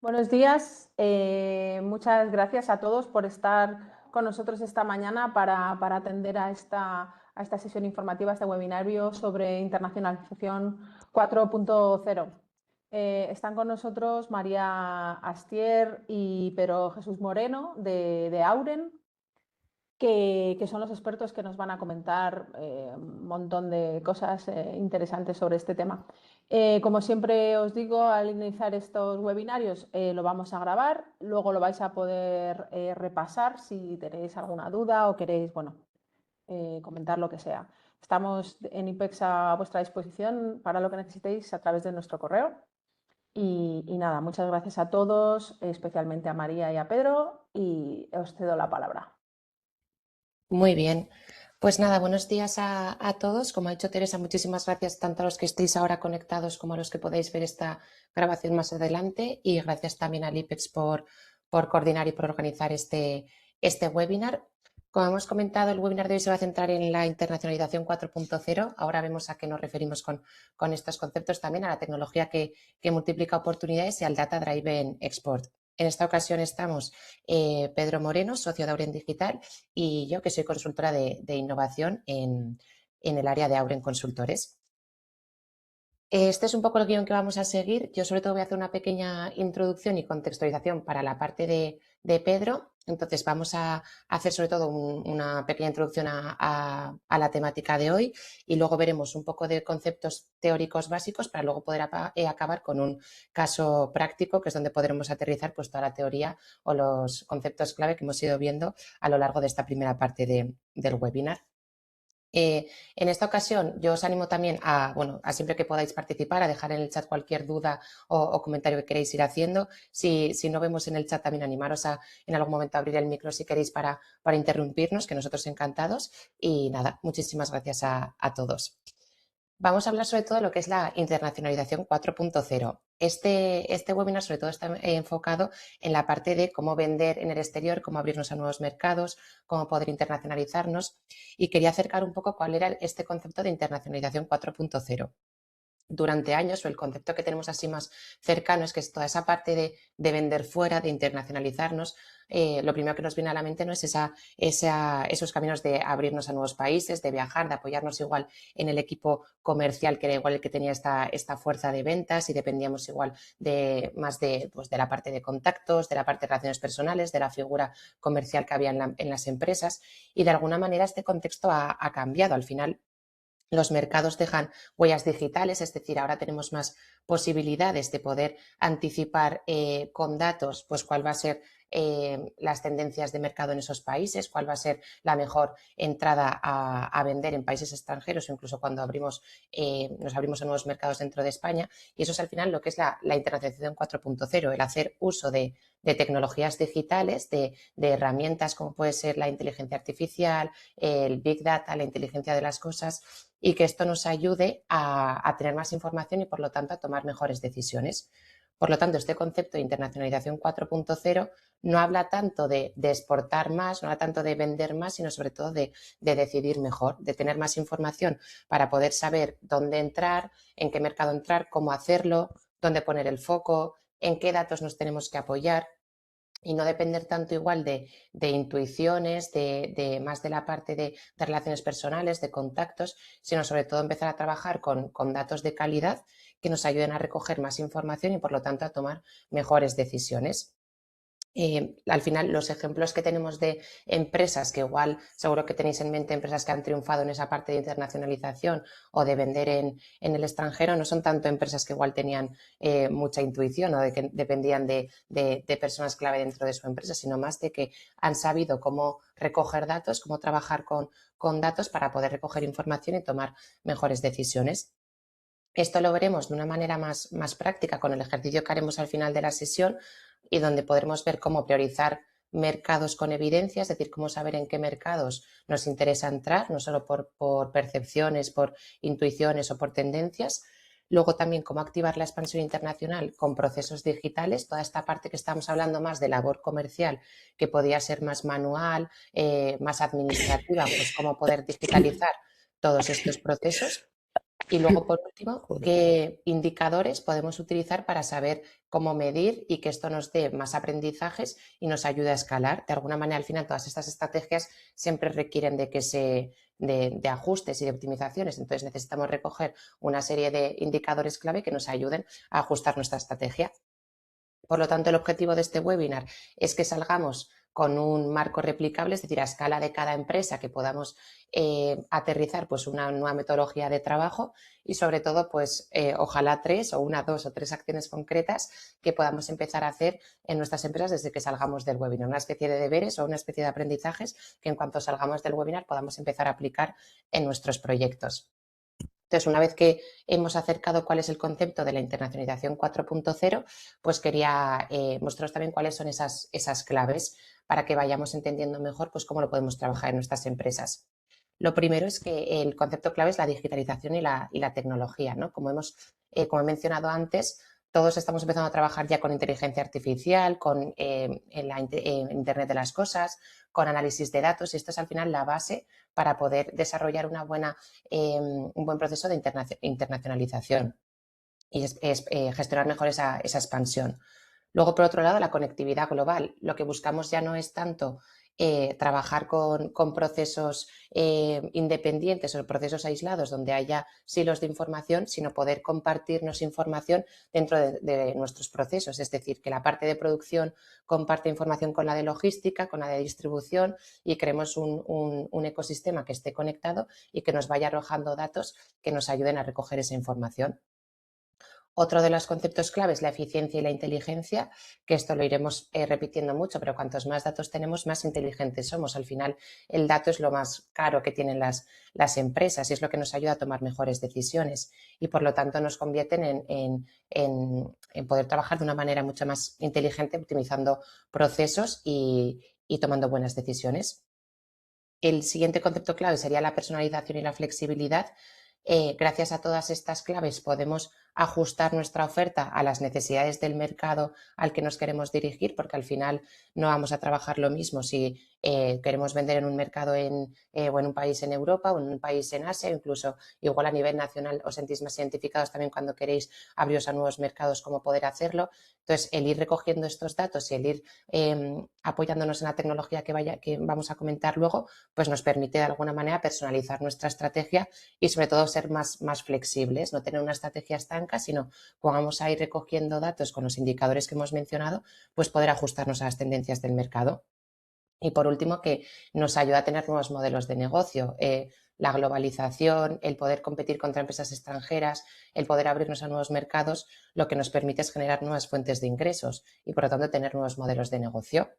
Buenos días, muchas gracias a todos por estar con nosotros esta mañana para atender a esta sesión informativa, a este webinario sobre internacionalización 4.0. Están con nosotros María Astier y Pedro Jesús Moreno de Auren, que son los expertos que nos van a comentar un montón de cosas interesantes sobre este tema. Como siempre os digo, al iniciar estos webinarios lo vamos a grabar, luego lo vais a poder repasar si tenéis alguna duda o queréis, bueno, comentar lo que sea. Estamos en IPEX a vuestra disposición para lo que necesitéis a través de nuestro correo. Y nada, muchas gracias a todos, especialmente a María y a Pedro, y os cedo la palabra. Muy bien. Pues nada, buenos días a todos. Como ha dicho Teresa, muchísimas gracias tanto a los que estéis ahora conectados como a los que podéis ver esta grabación más adelante. Y gracias también al IPEX por coordinar y por organizar este webinar. Como hemos comentado, el webinar de hoy se va a centrar en la internacionalización 4.0. Ahora vemos a qué nos referimos con estos conceptos, también a la tecnología que multiplica oportunidades y al Data Driven Export. En esta ocasión estamos Pedro Moreno, socio de Auren Digital, y yo, que soy consultora de innovación en el área de Auren Consultores. Este es un poco el guión que vamos a seguir. Yo sobre todo voy a hacer una pequeña introducción y contextualización para la parte de Pedro. Entonces vamos a hacer sobre todo una pequeña introducción a la temática de hoy y luego veremos un poco de conceptos teóricos básicos para luego poder acabar con un caso práctico, que es donde podremos aterrizar pues toda la teoría o los conceptos clave que hemos ido viendo a lo largo de esta primera parte del webinar. En esta ocasión yo os animo también a siempre que podáis participar, a dejar en el chat cualquier duda o comentario que queréis ir haciendo. Si no vemos en el chat, también animaros a en algún momento abrir el micro si queréis para interrumpirnos, que nosotros encantados. Y nada, muchísimas gracias a todos. Vamos a hablar sobre todo de lo que es la internacionalización 4.0. Este webinar sobre todo está enfocado en la parte de cómo vender en el exterior, cómo abrirnos a nuevos mercados, cómo poder internacionalizarnos, y quería acercar un poco cuál era este concepto de internacionalización 4.0. Durante años, o el concepto que tenemos así más cercano, es que es toda esa parte de vender fuera, de internacionalizarnos. Lo primero que nos viene a la mente no es esos caminos de abrirnos a nuevos países, de viajar, de apoyarnos igual en el equipo comercial, que era igual el que tenía esta fuerza de ventas, y dependíamos igual más pues de la parte de contactos, de la parte de relaciones personales, de la figura comercial que había en las empresas. Y de alguna manera este contexto ha cambiado. Al final, los mercados dejan huellas digitales, es decir, ahora tenemos más posibilidades de poder anticipar con datos pues cuál va a ser las tendencias de mercado en esos países, cuál va a ser la mejor entrada a vender en países extranjeros, o incluso cuando nos abrimos a nuevos mercados dentro de España. Y eso es al final lo que es la internacionalización 4.0, el hacer uso de tecnologías digitales, de herramientas como puede ser la inteligencia artificial, el Big Data, la inteligencia de las cosas, y que esto nos ayude a tener más información y, por lo tanto, a tomar mejores decisiones. Por lo tanto, este concepto de internacionalización 4.0 no habla tanto de exportar más, no habla tanto de vender más, sino sobre todo de decidir mejor, de tener más información para poder saber dónde entrar, en qué mercado entrar, cómo hacerlo, dónde poner el foco, en qué datos nos tenemos que apoyar, y no depender tanto igual de intuiciones, más de la parte de relaciones personales, de contactos, sino sobre todo empezar a trabajar con datos de calidad que nos ayuden a recoger más información y, por lo tanto, a tomar mejores decisiones. Al final, los ejemplos que tenemos de empresas, que igual seguro que tenéis en mente empresas que han triunfado en esa parte de internacionalización o de vender en el extranjero, no son tanto empresas que igual tenían mucha intuición o de que dependían de personas clave dentro de su empresa, sino más de que han sabido cómo recoger datos, cómo trabajar con datos para poder recoger información y tomar mejores decisiones. Esto lo veremos de una manera más práctica con el ejercicio que haremos al final de la sesión, y donde podremos ver cómo priorizar mercados con evidencia, es decir, cómo saber en qué mercados nos interesa entrar, no solo por percepciones, por intuiciones o por tendencias. Luego también cómo activar la expansión internacional con procesos digitales, toda esta parte que estamos hablando más de labor comercial, que podía ser más manual, más administrativa, pues cómo poder digitalizar todos estos procesos. Y luego, por último, Joder. ¿qué indicadores podemos utilizar para saber cómo medir y que esto nos dé más aprendizajes y nos ayude a escalar? De alguna manera, al final, todas estas estrategias siempre requieren de ajustes y de optimizaciones. Entonces, necesitamos recoger una serie de indicadores clave que nos ayuden a ajustar nuestra estrategia. Por lo tanto, el objetivo de este webinar es que salgamos con un marco replicable, es decir, a escala de cada empresa, que podamos aterrizar pues, una nueva metodología de trabajo y sobre todo, pues ojalá 3 o 1, 2 o 3 acciones concretas que podamos empezar a hacer en nuestras empresas desde que salgamos del webinar. Una especie de deberes o una especie de aprendizajes que en cuanto salgamos del webinar podamos empezar a aplicar en nuestros proyectos. Entonces, una vez que hemos acercado cuál es el concepto de la internacionalización 4.0, pues quería mostraros también cuáles son esas claves para que vayamos entendiendo mejor pues, cómo lo podemos trabajar en nuestras empresas. Lo primero es que el concepto clave es la digitalización y la tecnología, ¿no? Como he mencionado antes, todos estamos empezando a trabajar ya con inteligencia artificial, con Internet de las cosas, con análisis de datos, y esto es al final la base para poder desarrollar un buen proceso de internacionalización y gestionar mejor esa expansión. Luego, por otro lado, la conectividad global. Lo que buscamos ya no es tanto trabajar con procesos independientes o procesos aislados donde haya silos de información, sino poder compartirnos información dentro de nuestros procesos. Es decir, que la parte de producción comparte información con la de logística, con la de distribución y creemos un ecosistema que esté conectado y que nos vaya arrojando datos que nos ayuden a recoger esa información. Otro de los conceptos clave es la eficiencia y la inteligencia, que esto lo iremos repitiendo mucho, pero cuantos más datos tenemos, más inteligentes somos. Al final, el dato es lo más caro que tienen las empresas y es lo que nos ayuda a tomar mejores decisiones y, por lo tanto, nos convierten en poder trabajar de una manera mucho más inteligente, optimizando procesos y tomando buenas decisiones. El siguiente concepto clave sería la personalización y la flexibilidad. Gracias a todas estas claves podemos ajustar nuestra oferta a las necesidades del mercado al que nos queremos dirigir, porque al final no vamos a trabajar lo mismo si queremos vender en un mercado o en un país en Europa o en un país en Asia, incluso igual a nivel nacional os sentís más identificados también cuando queréis abriros a nuevos mercados, cómo poder hacerlo. Entonces, el ir recogiendo estos datos y el ir apoyándonos en la tecnología que vamos a comentar luego, pues nos permite de alguna manera personalizar nuestra estrategia y sobre todo ser más flexibles, no tener una estrategia estanca, sino cuando vamos a ir recogiendo datos con los indicadores que hemos mencionado, pues poder ajustarnos a las tendencias del mercado. Y por último, que nos ayuda a tener nuevos modelos de negocio, la globalización, el poder competir contra empresas extranjeras, el poder abrirnos a nuevos mercados, lo que nos permite es generar nuevas fuentes de ingresos y por lo tanto tener nuevos modelos de negocio.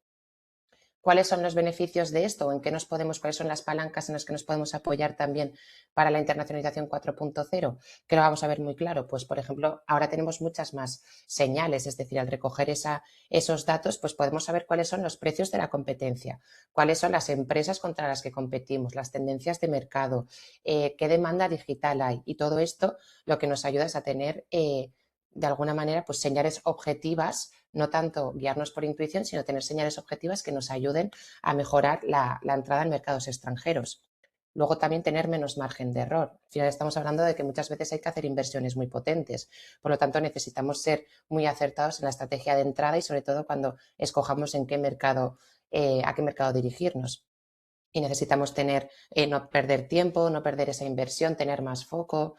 ¿Cuáles son los beneficios de esto? ¿Cuáles son las palancas en las que nos podemos apoyar también para la internacionalización 4.0? Que lo vamos a ver muy claro. Pues, por ejemplo, ahora tenemos muchas más señales, es decir, al recoger esos datos, pues podemos saber cuáles son los precios de la competencia, cuáles son las empresas contra las que competimos, las tendencias de mercado, qué demanda digital hay. Y todo esto lo que nos ayuda es a tener, de alguna manera, pues señales objetivas, no tanto guiarnos por intuición, sino tener señales objetivas que nos ayuden a mejorar la entrada en mercados extranjeros. Luego también tener menos margen de error. Al final estamos hablando de que muchas veces hay que hacer inversiones muy potentes. Por lo tanto, necesitamos ser muy acertados en la estrategia de entrada y sobre todo cuando escojamos a qué mercado dirigirnos. Y necesitamos no perder tiempo, no perder esa inversión, tener más foco,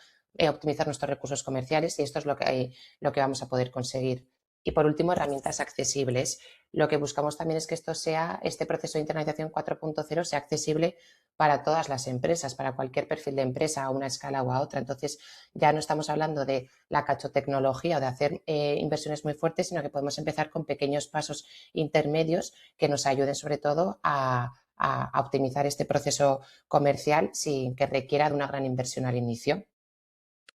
optimizar nuestros recursos comerciales y esto es lo que vamos a poder conseguir. Y por último, herramientas accesibles. Lo que buscamos también es que este proceso de internalización 4.0 sea accesible para todas las empresas, para cualquier perfil de empresa, a una escala o a otra. Entonces, ya no estamos hablando de la cachotecnología o de hacer inversiones muy fuertes, sino que podemos empezar con pequeños pasos intermedios que nos ayuden sobre todo a optimizar este proceso comercial sin que requiera de una gran inversión al inicio.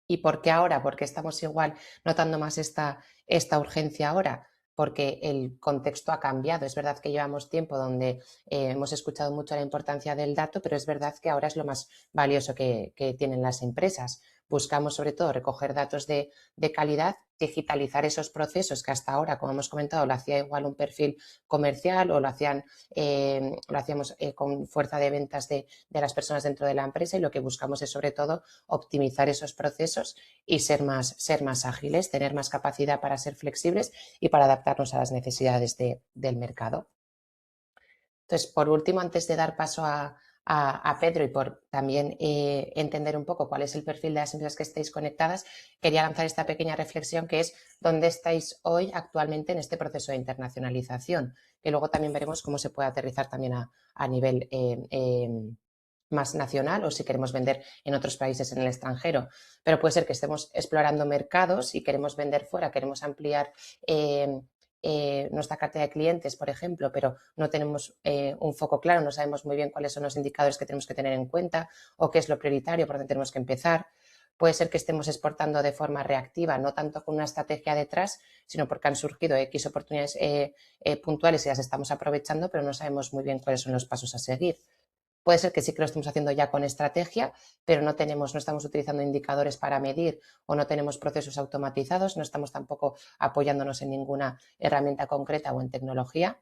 ¿Y por qué ahora? ¿Por qué estamos igual notando más esta urgencia ahora? Porque el contexto ha cambiado. Es verdad que llevamos tiempo donde hemos escuchado mucho la importancia del dato, pero es verdad que ahora es lo más valioso que tienen las empresas. Buscamos sobre todo recoger datos de calidad digitalizar esos procesos que hasta ahora, como hemos comentado, lo hacía igual un perfil comercial o lo hacíamos con fuerza de ventas de las personas dentro de la empresa, y lo que buscamos es sobre todo optimizar esos procesos y ser más ágiles, tener más capacidad para ser flexibles y para adaptarnos a las necesidades del mercado. Entonces, por último, antes de dar paso a Pedro y por también entender un poco cuál es el perfil de las empresas que estáis conectadas, quería lanzar esta pequeña reflexión que es dónde estáis hoy actualmente en este proceso de internacionalización, que luego también veremos cómo se puede aterrizar también a nivel más nacional o si queremos vender en otros países en el extranjero. Pero puede ser que estemos explorando mercados y queremos vender fuera, queremos ampliar nuestra cartera de clientes, por ejemplo, pero no tenemos un foco claro, no sabemos muy bien cuáles son los indicadores que tenemos que tener en cuenta o qué es lo prioritario, por dónde tenemos que empezar. Puede ser que estemos exportando de forma reactiva, no tanto con una estrategia detrás, sino porque han surgido X oportunidades puntuales y las estamos aprovechando, pero no sabemos muy bien cuáles son los pasos a seguir. Puede ser que sí que lo estemos haciendo ya con estrategia, pero no estamos utilizando indicadores para medir o no tenemos procesos automatizados, no estamos tampoco apoyándonos en ninguna herramienta concreta o en tecnología.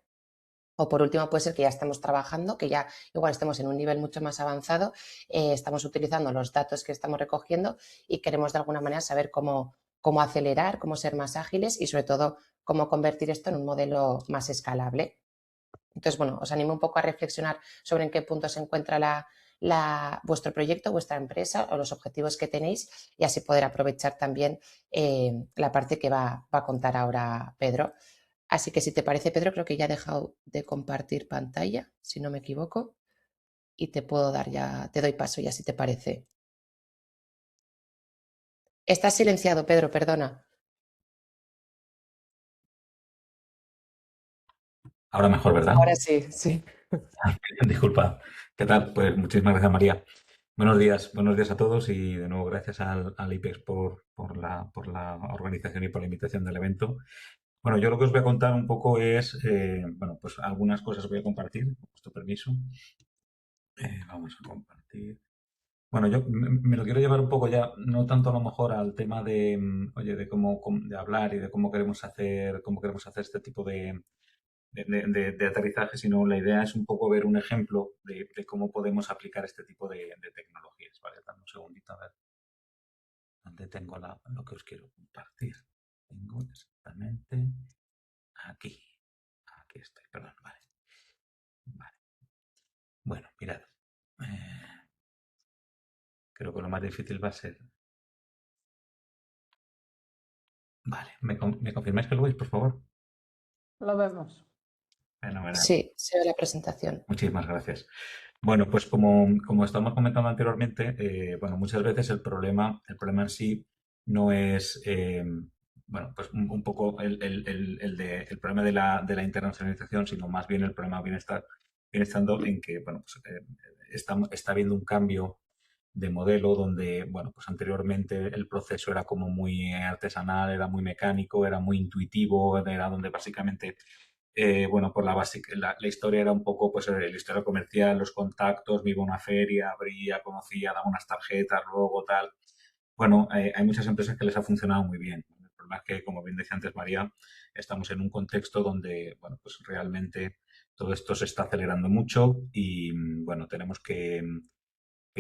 O por último, puede ser que ya estemos trabajando, que ya igual estemos en un nivel mucho más avanzado, estamos utilizando los datos que estamos recogiendo y queremos de alguna manera saber cómo acelerar, cómo ser más ágiles y sobre todo cómo convertir esto en un modelo más escalable. Entonces, bueno, os animo un poco a reflexionar sobre en qué punto se encuentra vuestro proyecto, vuestra empresa o los objetivos que tenéis y así poder aprovechar también la parte que va a contar ahora Pedro. Así que si te parece, Pedro, creo que ya he dejado de compartir pantalla, si no me equivoco, y te doy paso ya si te parece. Estás silenciado, Pedro, perdona. Ahora mejor, ¿verdad? Ahora sí, sí. Disculpa. ¿Qué tal? Pues muchísimas gracias, María. Buenos días a todos y de nuevo gracias al IPEX por la organización y por la invitación del evento. Bueno, yo lo que os voy a contar un poco es, bueno, pues algunas cosas voy a compartir, con vuestro permiso. Vamos a compartir. Bueno, yo me lo quiero llevar un poco ya, no tanto a lo mejor al tema de, oye, de de hablar y de cómo queremos hacer este tipo de aterrizaje, sino la idea es un poco ver un ejemplo de cómo podemos aplicar este tipo de tecnologías. Vale, dame un segundito a ver dónde tengo lo que os quiero compartir. Tengo exactamente aquí. Aquí estoy, perdón, vale. Vale. Bueno, mirad. Creo que lo más difícil va a ser. Vale, ¿me confirmáis que lo veis, por favor? Lo vemos. Fenomenal. Sí, se ve la presentación. Muchísimas gracias. Bueno, pues como estamos comentando anteriormente, bueno, muchas veces el problema en sí no es, bueno, pues un poco el problema de la internacionalización, sino más bien el problema viene estando en que, bueno, pues, está habiendo un cambio de modelo donde, bueno, pues anteriormente el proceso era como muy artesanal, era muy mecánico, era muy intuitivo, era donde básicamente bueno, por la historia era un poco, pues, la historia comercial, los contactos, me iba a una feria, abría, conocía, daba unas tarjetas, luego tal. Bueno, hay muchas empresas que les ha funcionado muy bien. El problema es que, como bien decía antes María, estamos en un contexto donde, bueno, pues realmente todo esto se está acelerando mucho y, bueno, tenemos que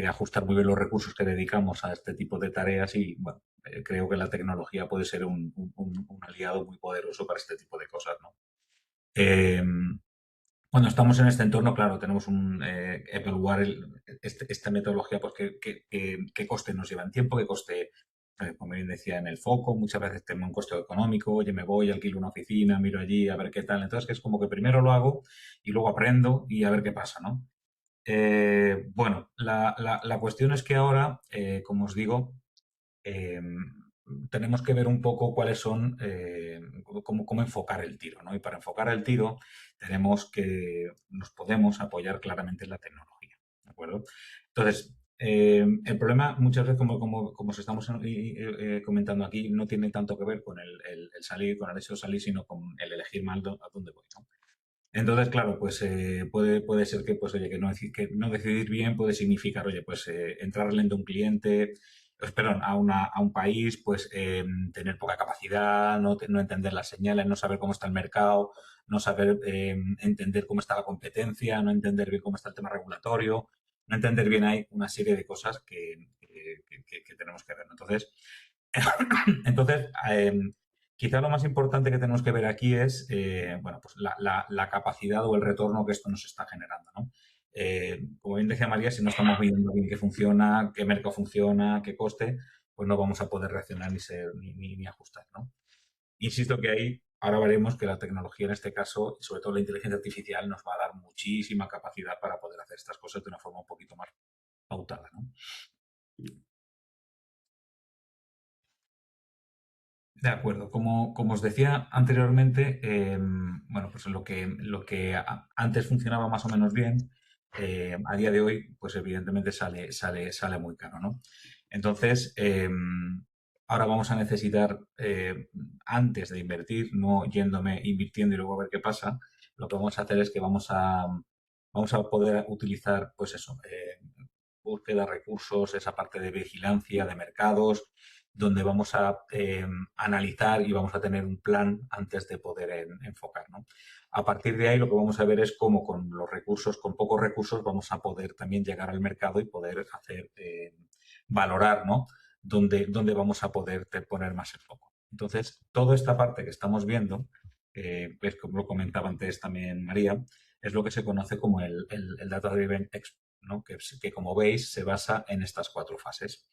ajustar muy bien los recursos que dedicamos a este tipo de tareas y, bueno, creo que la tecnología puede ser un aliado muy poderoso para este tipo de cosas, ¿no? Eh, Cuando estamos en este entorno, claro, tenemos evaluar esta metodología, pues qué coste nos lleva en tiempo, qué coste, como bien decía, en el foco. Muchas veces tenemos un coste económico, oye, me voy, alquilo una oficina, miro allí, a ver qué tal. Entonces, que es como que primero lo hago y luego aprendo y a ver qué pasa, ¿no? Bueno, la cuestión es que ahora, como os digo, eh, tenemos que ver un poco cuáles son, cómo enfocar el tiro, ¿no? Y para enfocar el tiro nos podemos apoyar claramente en la tecnología, ¿de acuerdo? Entonces, el problema muchas veces, como os estamos comentando aquí, no tiene tanto que ver con el salir, con el hecho de salir, sino con el elegir mal a dónde voy, ¿no? Entonces, claro, pues puede ser que, pues, oye, que no decidir bien puede significar, oye, pues entrar lento a un cliente, perdón, a un país, pues tener poca capacidad, no entender las señales, no saber cómo está el mercado, no saber entender cómo está la competencia, no entender bien cómo está el tema regulatorio, no entender bien ahí una serie de cosas que tenemos que ver, ¿no? Entonces, quizá lo más importante que tenemos que ver aquí es bueno, pues la capacidad o el retorno que esto nos está generando, ¿no? Como bien decía María, si no estamos viendo bien qué funciona, qué mercado funciona, qué coste, pues no vamos a poder reaccionar ni ajustar, ¿no? Insisto que ahí ahora veremos que la tecnología en este caso, y sobre todo la inteligencia artificial, nos va a dar muchísima capacidad para poder hacer estas cosas de una forma un poquito más pautada, ¿no? De acuerdo. Como os decía anteriormente, bueno, pues lo que antes funcionaba más o menos bien, a día de hoy, pues evidentemente sale muy caro, ¿no? Entonces, ahora vamos a necesitar, antes de invertir, no yéndome invirtiendo y luego a ver qué pasa, lo que vamos a hacer es que vamos a poder utilizar, pues eso, búsqueda de recursos, esa parte de vigilancia de mercados, donde vamos a analizar y vamos a tener un plan antes de poder enfocar, ¿no? A partir de ahí lo que vamos a ver es cómo con los recursos, con pocos recursos, vamos a poder también llegar al mercado y poder hacer, valorar, ¿no? Dónde vamos a poder poner más el foco. Entonces, toda esta parte que estamos viendo, pues como lo comentaba antes también María, es lo que se conoce como el Data Driven Expert, ¿no? Que como veis se basa en estas 4 fases.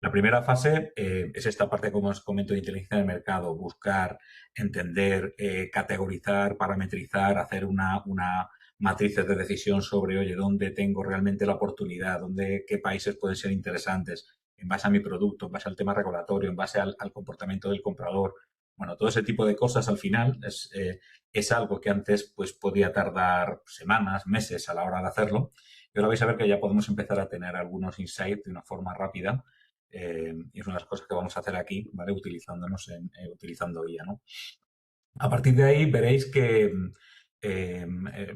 La primera fase es esta parte, como os comento, de inteligencia del mercado, buscar, entender, categorizar, parametrizar, hacer una matrices de decisión sobre, oye, dónde tengo realmente la oportunidad, qué países pueden ser interesantes, en base a mi producto, en base al tema regulatorio, en base al comportamiento del comprador. Bueno, todo ese tipo de cosas al final es algo que antes pues podía tardar semanas, meses a la hora de hacerlo. Y ahora vais a ver que ya podemos empezar a tener algunos insights de una forma rápida, y es una de las cosas que vamos a hacer aquí, ¿vale? Utilizando IA, ¿no? A partir de ahí veréis que,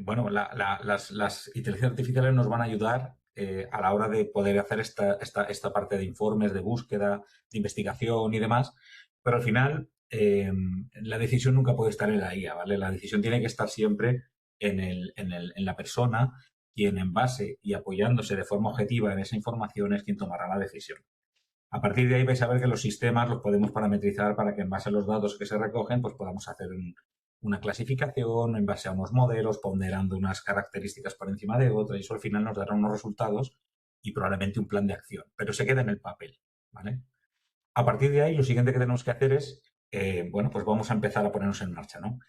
bueno, las inteligencias artificiales nos van a ayudar a la hora de poder hacer esta parte de informes, de búsqueda, de investigación y demás, pero al final la decisión nunca puede estar en la IA, ¿vale? La decisión tiene que estar siempre en la persona, quien en base y apoyándose de forma objetiva en esa información es quien tomará la decisión. A partir de ahí vais a ver que los sistemas los podemos parametrizar para que en base a los datos que se recogen, pues podamos hacer una clasificación en base a unos modelos, ponderando unas características por encima de otras, y eso al final nos dará unos resultados y probablemente un plan de acción, pero se queda en el papel, ¿vale? A partir de ahí, lo siguiente que tenemos que hacer es, bueno, pues vamos a empezar a ponernos en marcha, ¿no?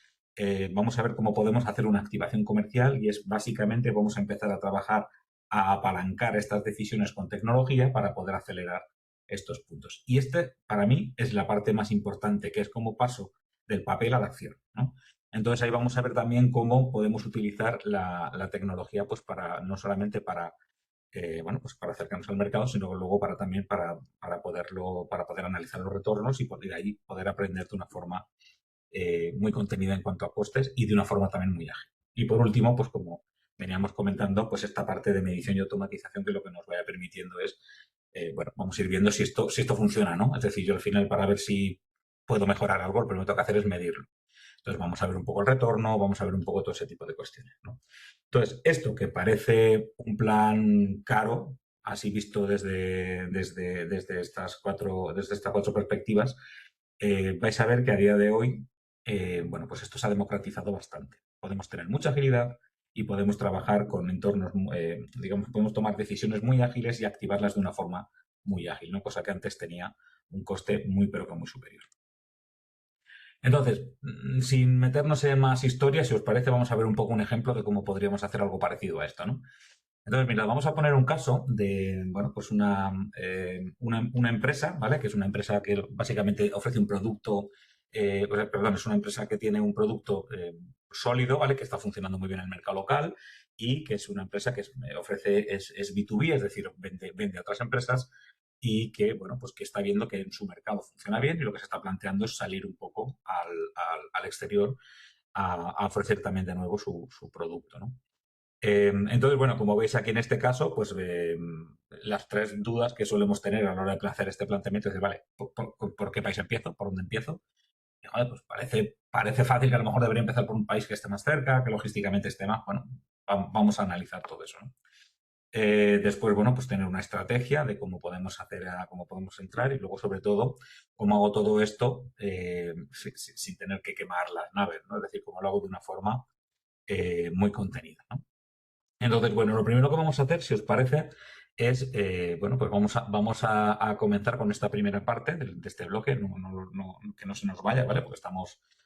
Vamos a ver cómo podemos hacer una activación comercial y es básicamente vamos a empezar a trabajar a apalancar estas decisiones con tecnología para poder acelerar estos puntos. Y para mí, es la parte más importante, que es cómo paso del papel a la acción, ¿no? Entonces ahí vamos a ver también cómo podemos utilizar la tecnología, pues no solamente para bueno, pues para acercarnos al mercado, sino luego también para poder analizar los retornos y poder ahí poder aprender de una forma muy contenida en cuanto a costes y de una forma también muy ágil. Y por último, pues como veníamos comentando, pues esta parte de medición y automatización que lo que nos vaya permitiendo es, bueno, vamos a ir viendo si esto funciona, ¿no? Es decir, yo al final para ver si puedo mejorar algo, lo primero que tengo que hacer es medirlo. Entonces vamos a ver un poco el retorno, vamos a ver un poco todo ese tipo de cuestiones, ¿no? Entonces, esto que parece un plan caro, así visto desde estas cuatro perspectivas, vais a ver que a día de hoy, bueno, pues esto se ha democratizado bastante. Podemos tener mucha agilidad y podemos trabajar con entornos, digamos, podemos tomar decisiones muy ágiles y activarlas de una forma muy ágil, ¿no? Cosa que antes tenía un coste muy, pero que muy superior. Entonces, sin meternos en más historias, si os parece, vamos a ver un poco un ejemplo de cómo podríamos hacer algo parecido a esto, ¿no? Entonces, mira, vamos a poner un caso de, bueno, pues una empresa, ¿vale? Que es una empresa que básicamente ofrece un producto, perdón, es una empresa que tiene un producto sólido, ¿vale? Que está funcionando muy bien en el mercado local y que es una empresa que es B2B, es decir, vende a otras empresas y que, bueno, pues que está viendo que en su mercado funciona bien y lo que se está planteando es salir un poco al exterior a ofrecer también de nuevo su producto, ¿no? Entonces, bueno, como veis aquí en este caso, pues las tres dudas que solemos tener a la hora de hacer este planteamiento es de, vale, ¿por qué país empiezo? ¿Por dónde empiezo? Y, joder, pues parece fácil que a lo mejor debería empezar por un país que esté más cerca, que logísticamente esté más. Bueno, vamos a analizar todo eso, ¿no? Después, bueno, pues tener una estrategia de cómo podemos cómo podemos entrar y luego, sobre todo, cómo hago todo esto sin tener que quemar las naves, ¿no? Es decir, cómo lo hago de una forma muy contenida, ¿no? Entonces, bueno, lo primero que vamos a hacer, si os parece, es, bueno, pues vamos a comenzar con esta primera parte de este bloque, que no se nos vaya, ¿vale? Porque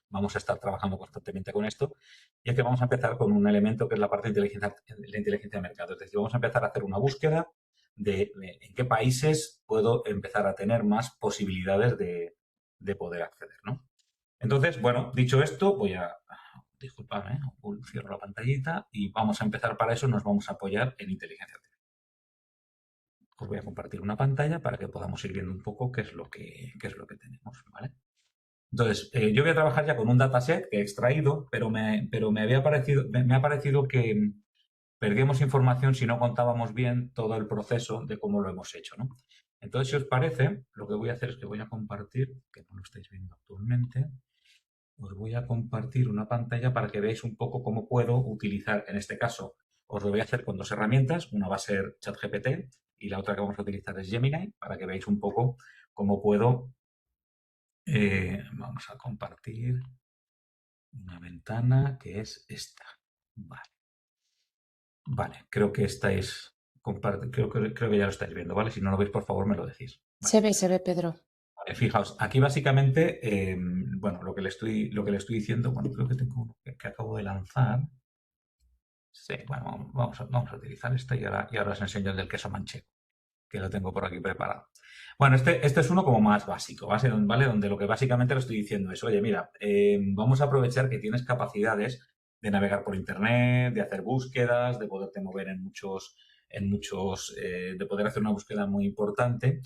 vamos a estar trabajando constantemente con esto. Y es que vamos a empezar con un elemento que es la parte de la inteligencia de mercado. Es decir, vamos a empezar a hacer una búsqueda de en qué países puedo empezar a tener más posibilidades de poder acceder, ¿no? Entonces, bueno, dicho esto, disculpadme, cierro la pantallita y vamos a empezar para eso, nos vamos a apoyar en inteligencia artificial. Os voy a compartir una pantalla para que podamos ir viendo un poco qué es lo que tenemos, ¿vale? Entonces, yo voy a trabajar ya con un dataset que he extraído, pero me ha parecido que perdíamos información si no contábamos bien todo el proceso de cómo lo hemos hecho, ¿no? Entonces, si os parece, lo que voy a hacer es que voy a compartir, que no lo estáis viendo actualmente, os voy a compartir una pantalla para que veáis un poco cómo puedo utilizar, en este caso, os lo voy a hacer con dos herramientas, una va a ser ChatGPT y la otra que vamos a utilizar es Gemini, para que veáis un poco cómo puedo, vamos a compartir una ventana que es esta. Vale, creo que creo que ya lo estáis viendo, ¿vale? Si no lo veis, por favor, me lo decís. Vale. Se ve, Pedro. Fijaos, aquí básicamente, bueno, lo que le estoy diciendo, bueno, creo que tengo uno que acabo de lanzar. Sí, bueno, vamos a utilizar esto y ahora os enseño el del queso manchego, que lo tengo por aquí preparado. Bueno, este es uno como más básico, ¿vale? Donde lo que básicamente lo estoy diciendo es, oye, mira, vamos a aprovechar que tienes capacidades de navegar por internet, de hacer búsquedas, de poderte mover de poder hacer una búsqueda muy importante.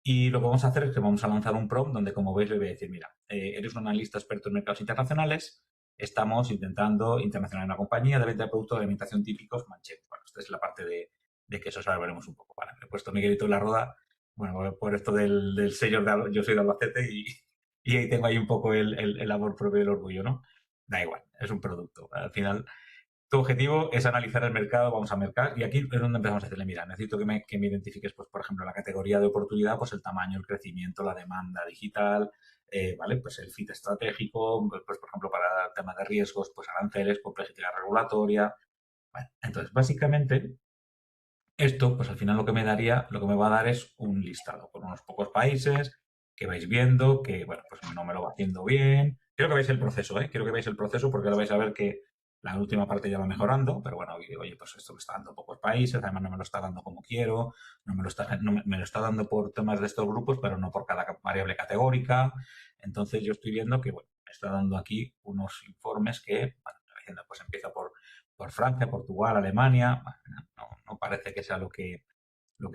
Y lo que vamos a hacer es que vamos a lanzar un prompt donde, como veis, le voy a decir, mira, eres un analista experto en mercados internacionales, estamos intentando internacionalizar una compañía de venta de productos de alimentación típicos manchegos. Bueno, esta es la parte de quesos, ahora veremos un poco. Vale, he puesto Miguelito en la Roda, bueno, por esto del sello, yo soy de Albacete y ahí tengo ahí un poco el amor propio y el orgullo, ¿no? Da igual, es un producto. Al final, tu objetivo es analizar el mercado, vamos a mercar, y aquí es donde empezamos a decirle, mira, necesito que me identifiques, pues, por ejemplo, la categoría de oportunidad, pues el tamaño, el crecimiento, la demanda digital, ¿vale? Pues el fit estratégico, pues, por ejemplo, para temas de riesgos, pues aranceles, complejidad regulatoria. Bueno, entonces, básicamente, esto, pues al final lo que me va a dar es un listado con unos pocos países que vais viendo, que, bueno, pues no me lo va haciendo bien. Quiero que veáis el proceso, ¿eh? Quiero que veáis el proceso porque lo vais a ver que la última parte ya va mejorando, pero bueno, oye, pues esto me está dando pocos países, además no me lo está dando como quiero, no me lo está, no me lo está dando por temas de estos grupos, pero no por cada variable categórica. Entonces yo estoy viendo que, bueno, me está dando aquí unos informes que, bueno, pues empieza por Francia, Portugal, Alemania. Bueno, no parece que sea lo que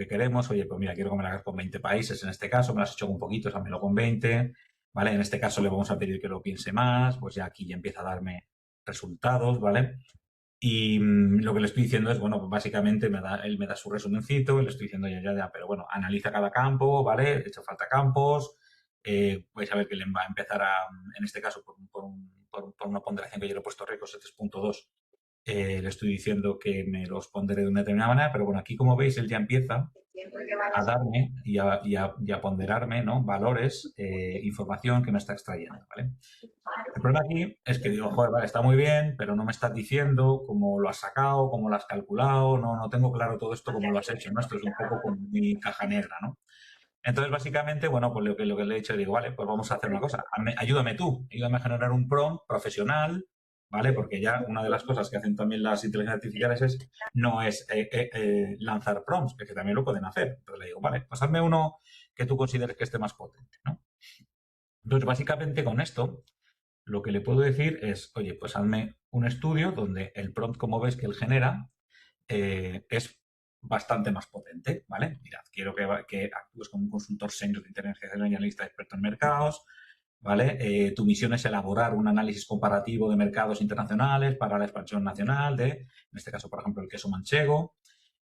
queremos. Oye, pues mira, quiero que me lo hagas con 20 países en este caso, me lo has hecho con poquitos, házmelo con 20, ¿vale? En este caso le vamos a pedir que lo piense más, pues ya aquí ya empieza a darme resultados, ¿vale? Y lo que le estoy diciendo es, bueno, pues básicamente él me da su resumencito, y le estoy diciendo ya, pero bueno, analiza cada campo, ¿vale? He hecho falta campos, vais a ver que le va a empezar en este caso, por una ponderación que yo le he puesto récords 3.2, le estoy diciendo que me los pondré de una determinada manera, pero bueno, aquí como veis él ya empieza a darme y a ponderarme, ¿no? Valores, información que me está extrayendo, ¿vale? El problema aquí es que digo, joder, vale, está muy bien, pero no me estás diciendo cómo lo has sacado, cómo lo has calculado, no tengo claro todo esto, cómo lo has hecho, ¿no? Esto es un poco como mi caja negra, ¿no? Entonces, básicamente, bueno, pues lo que le he dicho, digo, vale, pues vamos a hacer una cosa. Ayúdame a generar un prompt profesional, ¿vale? Porque ya una de las cosas que hacen también las inteligencias artificiales no es lanzar prompts, que también lo pueden hacer. Entonces le digo, vale, pues hazme uno que tú consideres que esté más potente, ¿no? Entonces, básicamente con esto, lo que le puedo decir es, oye, pues hazme un estudio donde el prompt, como ves que él genera, es bastante más potente, ¿vale? Mirad, quiero que actúes como un consultor senior de inteligencia y analista experto en mercados, ¿vale? Tu misión es elaborar un análisis comparativo de mercados internacionales para la expansión nacional en este caso, por ejemplo, el queso manchego.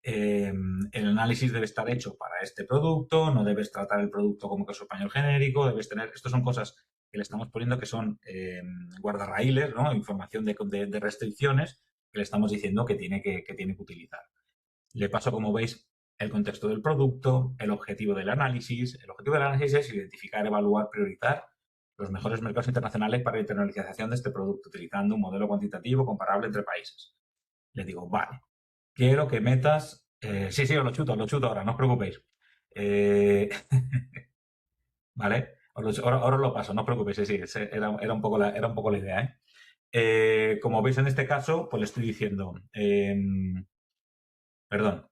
El análisis debe estar hecho para este producto, no debes tratar el producto como queso español genérico, debes tener, estas son cosas que le estamos poniendo que son guardarraíles, ¿no? Información de restricciones que le estamos diciendo que tiene que utilizar. Le paso, como veis, el contexto del producto, el objetivo del análisis. El objetivo del análisis es identificar, evaluar, priorizar los mejores mercados internacionales para la internacionalización de este producto, utilizando un modelo cuantitativo comparable entre países. Le digo, vale, quiero que metas... sí, os lo chuto ahora, no os preocupéis. ¿Vale? Ahora os lo paso, no os preocupéis, sí, era un poco la idea, ¿eh? Como veis en este caso, pues le estoy diciendo... perdón.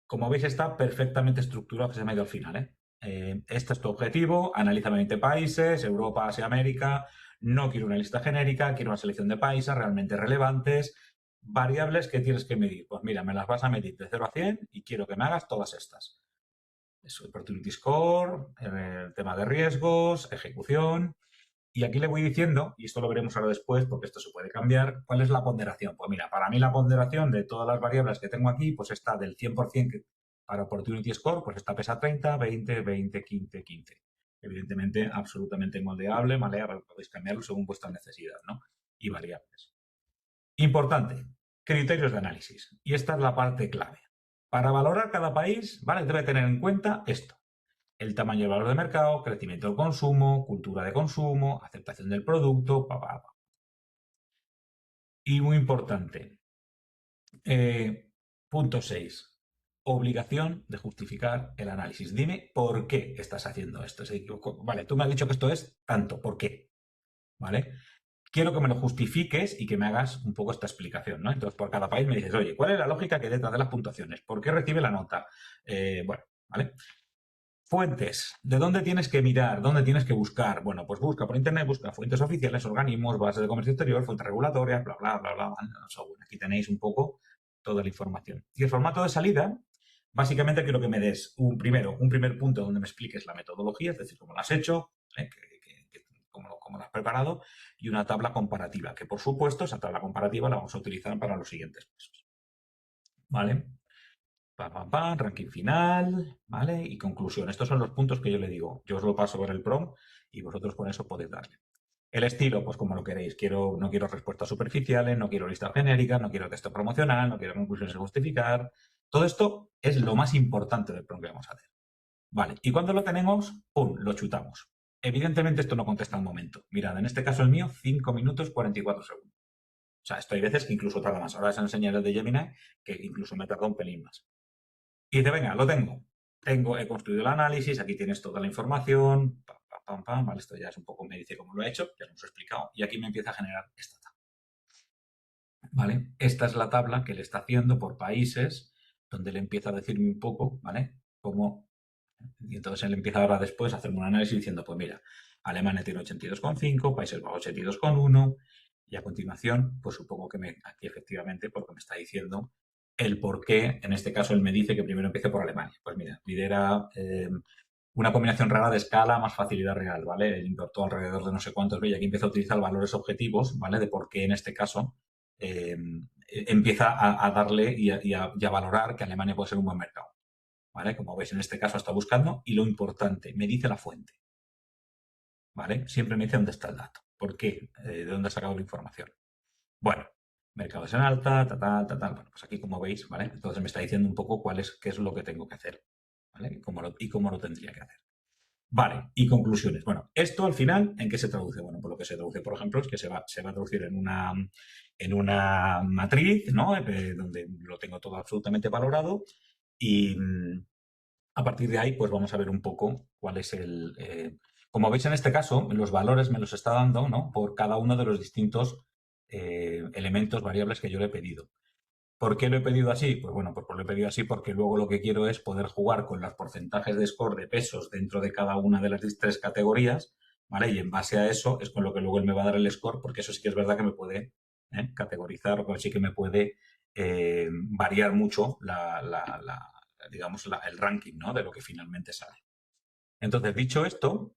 Como veis, está perfectamente estructurado, que se me ha ido al final, ¿eh? Este es tu objetivo, analiza 20 países, Europa, Asia, América. No quiero una lista genérica, quiero una selección de países realmente relevantes. Variables que tienes que medir. Pues mira, me las vas a medir de 0 a 100 y quiero que me hagas todas estas. Eso, Opportunity Score, el tema de riesgos, ejecución. Y aquí le voy diciendo, y esto lo veremos ahora después porque esto se puede cambiar, ¿cuál es la ponderación? Pues mira, para mí la ponderación de todas las variables que tengo aquí, pues está del 100% para Opportunity Score, pues esta pesa 30, 20, 20, 15, 15. Evidentemente, absolutamente moldeable, ¿vale? Ahora podéis cambiarlo según vuestra necesidad, ¿no? Y variables. Importante, criterios de análisis. Y esta es la parte clave. Para valorar cada país, ¿vale? Debe tener en cuenta esto. El tamaño del valor de mercado, crecimiento del consumo, cultura de consumo, aceptación del producto, Y muy importante, punto 6. Obligación de justificar el análisis. Dime por qué estás haciendo esto. Vale, tú me has dicho que esto es tanto, ¿por qué? ¿Vale? Quiero que me lo justifiques y que me hagas un poco esta explicación, ¿no? Entonces, por cada país me dices, oye, ¿cuál es la lógica que hay detrás de las puntuaciones? ¿Por qué recibe la nota? Bueno, ¿vale? Fuentes. ¿De dónde tienes que mirar? ¿Dónde tienes que buscar? Bueno, pues busca por internet, busca fuentes oficiales, organismos, bases de comercio exterior, fuentes regulatorias, bla, bla, bla, bla. Bueno, aquí tenéis un poco toda la información. Y el formato de salida, básicamente quiero que me des un primer punto donde me expliques la metodología, es decir, cómo lo has hecho, cómo lo has preparado, y una tabla comparativa, que por supuesto esa tabla comparativa la vamos a utilizar para los siguientes pasos. ¿Vale? Ranking final, ¿vale? Y conclusión. Estos son los puntos que yo le digo. Yo os lo paso por el prompt y vosotros con eso podéis darle. El estilo, pues como lo queréis. No quiero respuestas superficiales, no quiero listas genéricas, no quiero texto promocional, no quiero conclusiones a justificar. Todo esto es lo más importante del prompt que vamos a hacer. Vale, y cuando lo tenemos, ¡pum!, lo chutamos. Evidentemente esto no contesta al momento. Mirad, en este caso el mío, 5 minutos 44 segundos. O sea, esto hay veces que incluso tarda más. Ahora os enseñaré el de Gemini, que incluso me tarda un pelín más. Y dice, venga, lo tengo. He construido el análisis, aquí tienes toda la información, vale, esto ya es un poco, me dice cómo lo he hecho, ya lo hemos explicado, y aquí me empieza a generar esta tabla. ¿Vale? Esta es la tabla que le está haciendo por países, donde le empieza a decirme un poco, ¿vale? Y entonces él empieza ahora después a hacerme un análisis diciendo, pues mira, Alemania tiene 82,5, Países Bajos 82,1, y a continuación, pues supongo que aquí efectivamente, porque me está diciendo el por qué, en este caso él me dice que primero empiece por Alemania. Pues mira, lidera una combinación rara de escala más facilidad real, ¿vale? Él importó alrededor de no sé cuántos, y aquí empieza a utilizar valores objetivos, ¿vale? De por qué en este caso empieza a darle y a valorar que Alemania puede ser un buen mercado, ¿vale? Como veis, en este caso está buscando y lo importante, me dice la fuente, ¿vale? Siempre me dice dónde está el dato, por qué, de dónde ha sacado la información. Bueno, mercados en alta, Bueno, pues aquí como veis, ¿vale? Entonces me está diciendo un poco qué es lo que tengo que hacer, ¿vale? Y cómo lo tendría que hacer. Vale, y conclusiones. Bueno, esto al final, ¿en qué se traduce? Bueno, pues lo que se traduce, por ejemplo, es que se va a traducir en una matriz, ¿no? Donde lo tengo todo absolutamente valorado y a partir de ahí, pues vamos a ver un poco cuál es como veis en este caso, los valores me los está dando, ¿no? Por cada uno de los distintos elementos, variables que yo le he pedido. ¿Por qué lo he pedido así? Pues bueno, pues lo he pedido así porque luego lo que quiero es poder jugar con los porcentajes de score de pesos dentro de cada una de las 3 categorías, ¿vale? Y en base a eso es con lo que luego él me va a dar el score, porque eso sí que es verdad que me puede categorizar, o sí que me puede variar mucho digamos, el ranking, ¿no? De lo que finalmente sale. Entonces, dicho esto,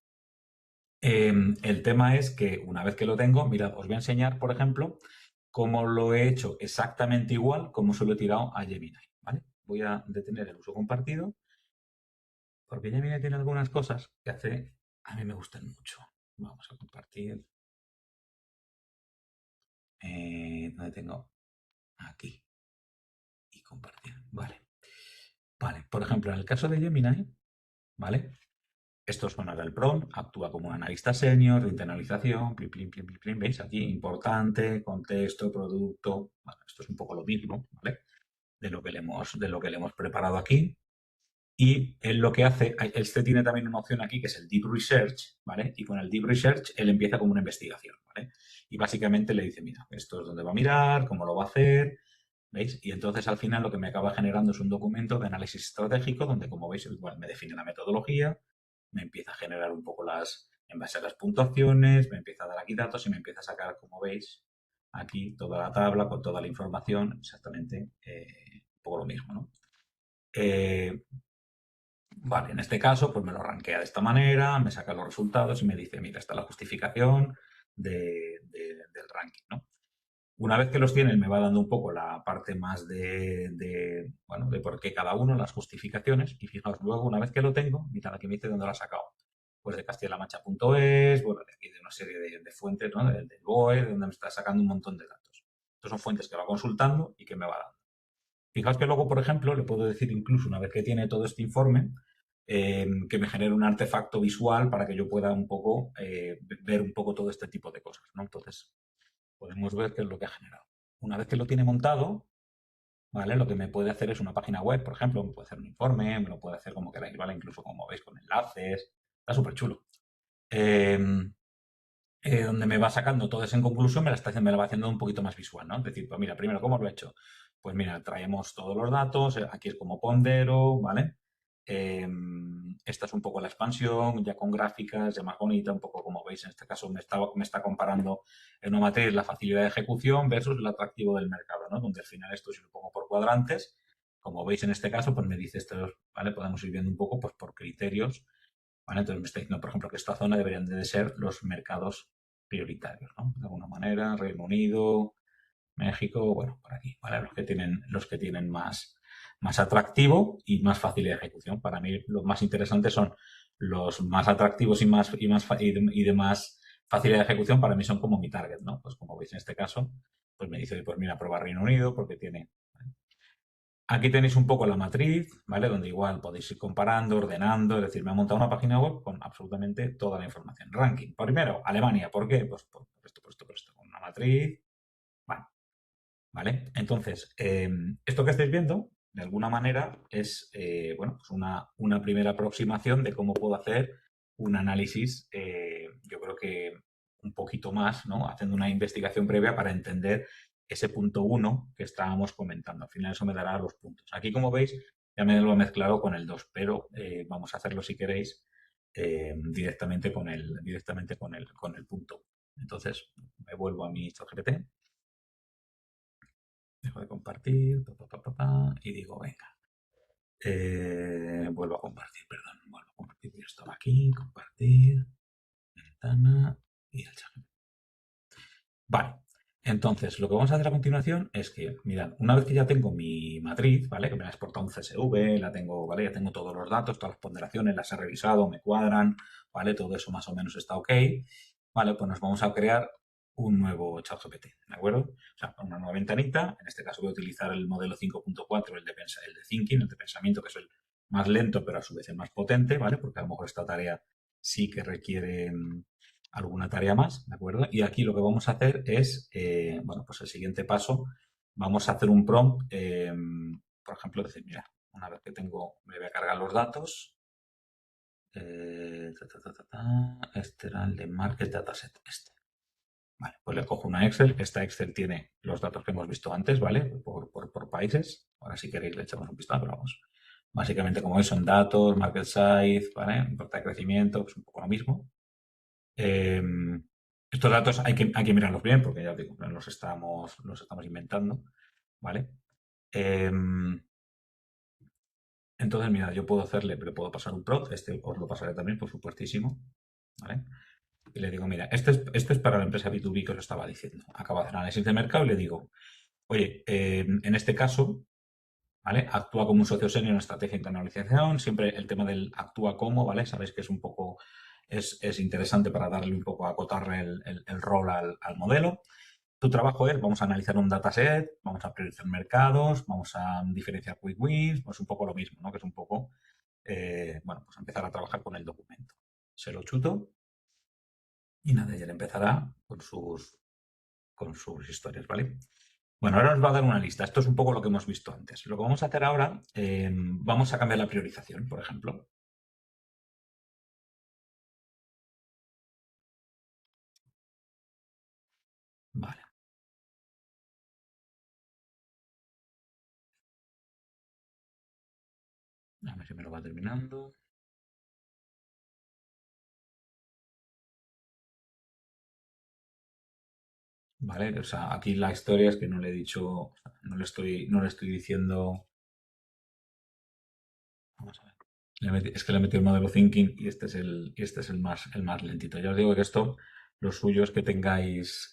El tema es que una vez que lo tengo, mirad, os voy a enseñar, por ejemplo, cómo lo he hecho exactamente igual como se lo he tirado a Gemini, ¿vale? Voy a detener el uso compartido porque Gemini tiene algunas cosas que a mí me gustan mucho. Vamos a compartir. ¿Dónde tengo? Aquí. Y compartir. Vale. Vale. Por ejemplo, en el caso de Gemini, ¿vale? Esto es bueno del prompt, actúa como un analista senior de internalización, plin, plin, plin, plin, plin, ¿veis? Aquí importante, contexto, producto, bueno, esto es un poco lo mismo, ¿vale? De lo que le hemos preparado aquí. Y él lo que hace, este tiene también una opción aquí que es el Deep Research, ¿vale? Y con el Deep Research él empieza como una investigación, ¿vale? Y básicamente le dice, mira, esto es donde va a mirar, cómo lo va a hacer, ¿veis? Y entonces al final lo que me acaba generando es un documento de análisis estratégico donde, como veis, igual me define la metodología, me empieza a generar un poco en base a las puntuaciones, me empieza a dar aquí datos y me empieza a sacar, como veis, aquí toda la tabla con toda la información, exactamente un poco lo mismo, ¿no? Vale, en este caso, pues me lo rankea de esta manera, me saca los resultados y me dice, mira, esta es la justificación del ranking, ¿no? Una vez que los tiene, me va dando un poco la parte más bueno, de por qué cada uno, las justificaciones. Y fijaos, luego, una vez que lo tengo, mirad, aquí me dice dónde lo ha sacado. Pues de castilla-la-mancha.es, bueno, de aquí de una serie de fuentes, ¿no? Del BOE, de donde me está sacando un montón de datos. Estos son fuentes que va consultando y que me va dando. Fijaos que luego, por ejemplo, le puedo decir incluso, una vez que tiene todo este informe, que me genere un artefacto visual para que yo pueda un poco ver un poco todo este tipo de cosas, ¿no? Entonces, podemos ver qué es lo que ha generado. Una vez que lo tiene montado, ¿vale? Lo que me puede hacer es una página web, por ejemplo, me puede hacer un informe, me lo puede hacer como queráis, ¿vale? Incluso como veis con enlaces, está súper chulo. Donde me va sacando todo eso en conclusión, me la va haciendo un poquito más visual, ¿no? Es decir, pues mira, primero, ¿cómo lo he hecho? Pues mira, traemos todos los datos, aquí es como pondero, ¿vale? Esta es un poco la expansión, ya con gráficas, ya más bonita, un poco como veis, en este caso me está comparando en una matriz la facilidad de ejecución versus el atractivo del mercado, ¿no? Donde al final esto si lo pongo por cuadrantes, como veis en este caso, pues me dice esto, ¿vale? Podemos ir viendo un poco pues por criterios, ¿vale? Entonces me está diciendo, por ejemplo, que esta zona deberían de ser los mercados prioritarios, ¿no? De alguna manera, Reino Unido, México, bueno, por aquí, ¿vale? Los que tienen más atractivo y más fácil de ejecución. Para mí, los más interesantes son los más atractivos y de más facilidad de ejecución. Para mí son como mi target, ¿no? Pues como veis en este caso, pues me dice, pues mira, prueba Reino Unido porque tiene. Aquí tenéis un poco la matriz, ¿vale? Donde igual podéis ir comparando, ordenando, es decir, me ha montado una página web con absolutamente toda la información. Ranking. Primero, Alemania. ¿Por qué? Pues por esto, por esto, por esto. Con una matriz. Bueno, ¿vale? Entonces, esto que estáis viendo, de alguna manera, es bueno, pues una primera aproximación de cómo puedo hacer un análisis, yo creo que un poquito más, ¿no? Haciendo una investigación previa para entender ese punto uno que estábamos comentando. Al final eso me dará los puntos. Aquí, como veis, ya me lo he mezclado con el 2, pero vamos a hacerlo si queréis directamente con el punto. Entonces, me vuelvo a mi ChatGPT. Dejo de compartir, y digo, venga, vuelvo a compartir, perdón, vuelvo a compartir, yo estaba aquí, compartir, ventana y el chat. Vale, entonces lo que vamos a hacer a continuación es que, mirad, una vez que ya tengo mi matriz, ¿vale? Que me la he exportado un CSV, la tengo, ¿vale? Ya tengo todos los datos, todas las ponderaciones, las he revisado, me cuadran, ¿vale? Todo eso más o menos está ok, ¿vale? Pues nos vamos a crear un nuevo ChatGPT, ¿de acuerdo? O sea, una nueva ventanita, en este caso voy a utilizar el modelo 5.4, el de Thinking, el de pensamiento, que es el más lento, pero a su vez el más potente, ¿vale? Porque a lo mejor esta tarea sí que requiere alguna tarea más, ¿de acuerdo? Y aquí lo que vamos a hacer es, bueno, pues el siguiente paso, vamos a hacer un prompt, por ejemplo, decir, mira, una vez que me voy a cargar los datos, este era el de Market Dataset, este. Vale, pues le cojo una Excel, esta Excel tiene los datos que hemos visto antes, ¿vale? Por países, ahora si queréis le echamos un vistazo, pero vamos. Básicamente, como veis, son datos, market size, ¿vale? Importe de crecimiento, pues un poco lo mismo. Estos datos hay que mirarlos bien porque ya digo, los estamos inventando, ¿vale? Entonces, mira, yo puedo hacerle, pero puedo pasar un prompt, este os lo pasaré también, por supuestísimo, ¿vale? y le digo, mira, esto es para la empresa B2B que os estaba diciendo. Acabo de hacer análisis de mercado y le digo, oye, en este caso, ¿vale? Actúa como un socio senior en estrategia de internacionalización. Siempre el tema del actúa como, ¿vale? Sabéis que es un poco, es interesante para darle un poco, acotarle el rol al modelo. Tu trabajo es, vamos a analizar un dataset, vamos a priorizar mercados, vamos a diferenciar quick wins, pues un poco lo mismo, ¿no? Que es un poco, bueno, pues empezar a trabajar con el documento. Se lo chuto y nada, ya empezará con sus historias, ¿vale? Bueno, ahora nos va a dar una lista. Esto es un poco lo que hemos visto antes. Lo que vamos a hacer ahora, vamos a cambiar la priorización, por ejemplo. Vale. A ver si me lo va terminando. Vale, o sea, aquí la historia es que no le he dicho, no le estoy diciendo. Vamos a ver. Es que le he metido el modelo Thinking y este es el más lentito. Ya os digo que esto, lo suyo es que tengáis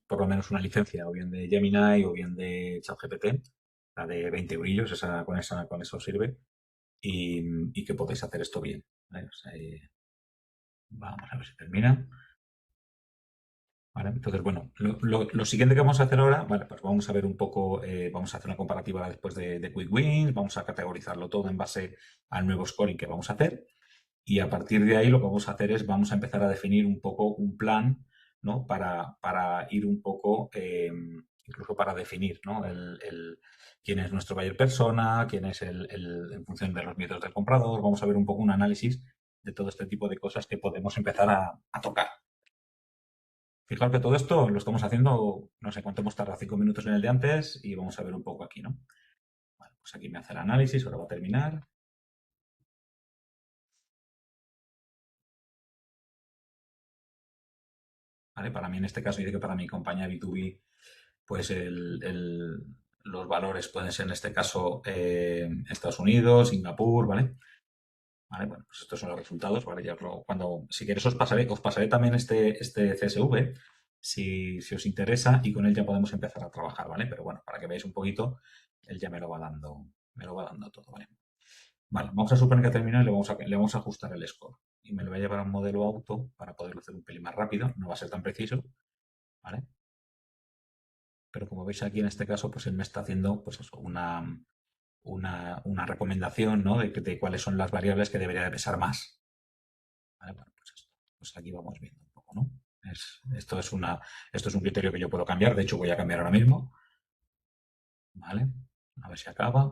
por lo menos una licencia, o bien de Gemini o bien de ChatGPT, la de 20 eurillos, con eso sirve, y que podéis hacer esto bien. ¿Vale? O sea, vamos a ver si termina. ¿Vale? Entonces, bueno, lo siguiente que vamos a hacer ahora, vale, pues vamos a ver un poco, vamos a hacer una comparativa después de Quick Wins, vamos a categorizarlo todo en base al nuevo scoring que vamos a hacer. Y a partir de ahí lo que vamos a hacer es vamos a empezar a definir un poco un plan, ¿no? Para ir un poco, incluso para definir, ¿no? Quién es nuestro buyer persona, quién es en función de los miedos del comprador. Vamos a ver un poco un análisis de todo este tipo de cosas que podemos empezar a tocar. Fijaos que todo esto lo estamos haciendo, no sé cuánto hemos tardado, 5 minutos en el de antes y vamos a ver un poco aquí, ¿no? Bueno, pues aquí me hace el análisis, ahora va a terminar. ¿Vale? Para mí, en este caso, dice que para mi compañía B2B, pues los valores pueden ser, en este caso, Estados Unidos, Singapur, ¿vale? Vale, bueno, pues estos son los resultados, ¿vale? Si queréis os pasaré también este CSV, si os interesa, y con él ya podemos empezar a trabajar, ¿vale? Pero bueno, para que veáis un poquito, él ya me lo va dando todo, ¿vale? Vale, vamos a suponer que ha terminado y le vamos a ajustar el score. Y me lo voy a llevar a un modelo auto para poderlo hacer un pelín más rápido, no va a ser tan preciso, ¿vale? Pero como veis aquí en este caso, pues él me está haciendo pues eso, una recomendación, ¿no? de cuáles son las variables que debería de pesar más. ¿Vale? Bueno, pues esto. Pues aquí vamos viendo un poco, ¿no? Esto es un criterio que yo puedo cambiar, de hecho voy a cambiar ahora mismo. ¿Vale? A ver si acaba.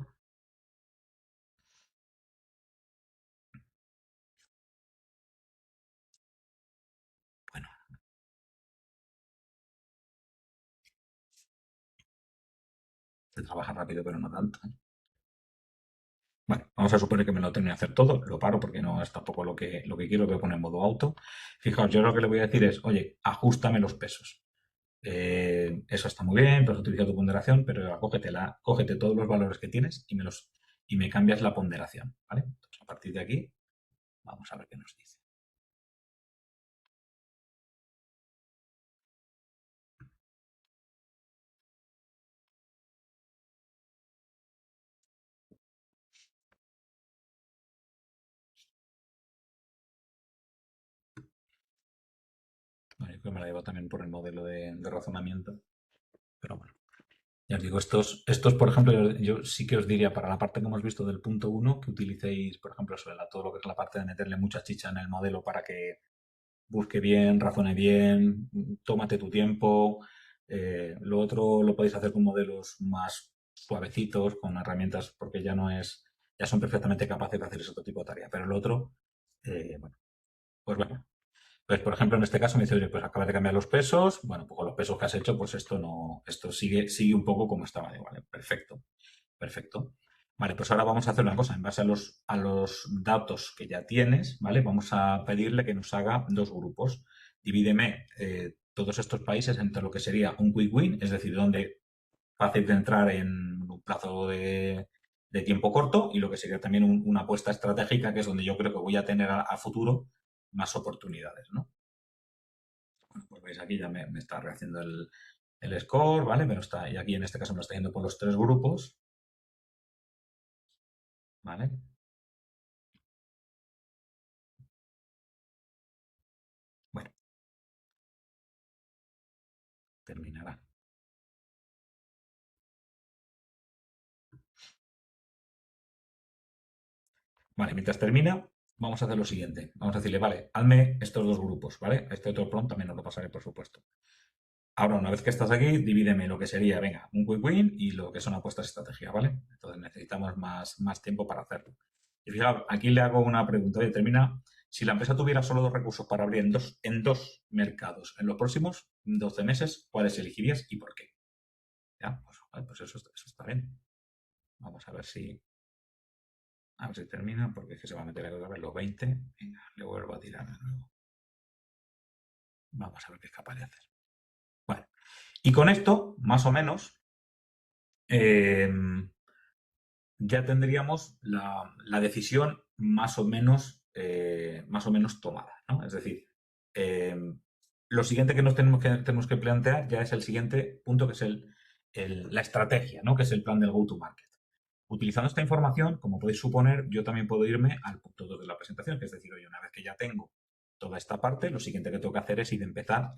Bueno, se trabaja rápido, pero no tanto. Bueno, vamos a suponer que me lo termine de hacer todo, lo paro porque no es tampoco lo que quiero, voy a poner en modo auto. Fijaos, yo lo que le voy a decir es, oye, ajustame los pesos. Eso está muy bien, puedes utilizar tu ponderación, pero ahora cógete todos los valores que tienes y me cambias la ponderación, ¿vale? Entonces, a partir de aquí, vamos a ver qué nos dice. Vale, yo creo que me la llevo también por el modelo de razonamiento, pero bueno. Ya os digo, estos, por ejemplo, yo sí que os diría para la parte que hemos visto del punto uno, que utilicéis, por ejemplo, todo lo que es la parte de meterle mucha chicha en el modelo para que busque bien, razone bien, tómate tu tiempo. Lo otro lo podéis hacer con modelos más suavecitos, con herramientas, porque ya son perfectamente capaces de hacer ese otro tipo de tarea. Pero lo otro, bueno, pues bueno. Pues, por ejemplo, en este caso me dice, oye, pues acabas de cambiar los pesos. Bueno, pues con los pesos que has hecho, pues esto no, esto sigue un poco como estaba. Vale, perfecto, perfecto. Vale, pues ahora vamos a hacer una cosa. En base a los datos que ya tienes, ¿vale? Vamos a pedirle que nos haga dos grupos. Divídeme todos estos países entre lo que sería un quick win, es decir, donde fácil de entrar en un plazo de tiempo corto, y lo que sería también una apuesta estratégica, que es donde yo creo que voy a tener a futuro más oportunidades, ¿no? Pues veis aquí ya me está rehaciendo el score, ¿vale? Y aquí en este caso me lo está yendo por los 3 grupos, ¿vale? Bueno, terminará. Vale, mientras termina, vamos a hacer lo siguiente. Vamos a decirle, vale, hazme estos 2 grupos, ¿vale? Este otro prompt también os lo pasaré, por supuesto. Ahora, una vez que estás aquí, divídeme lo que sería, venga, un quick win y lo que son apuestas estrategia, ¿vale? Entonces necesitamos más tiempo para hacerlo. Y fijaos, aquí le hago una pregunta. Oye, termina, si la empresa tuviera solo 2 recursos para abrir en dos mercados en los próximos 12 meses, ¿cuáles elegirías y por qué? Ya, pues, vale, pues eso está bien. Vamos a ver si termina, porque es que se va a meter a ver los 20. Venga, le vuelvo a tirar de nuevo. Vamos a ver qué es capaz de hacer. Bueno, y con esto, más o menos, eh, ya tendríamos la decisión más o menos tomada, ¿no? Es decir, eh, lo siguiente que nos tenemos que plantear ya es el siguiente punto, que es la estrategia, ¿no? Que es el plan del go-to-market. Utilizando esta información, como podéis suponer, yo también puedo irme al punto 2 de la presentación, que es decir, oye, una vez que ya tengo toda esta parte, lo siguiente que tengo que hacer es ir a empezar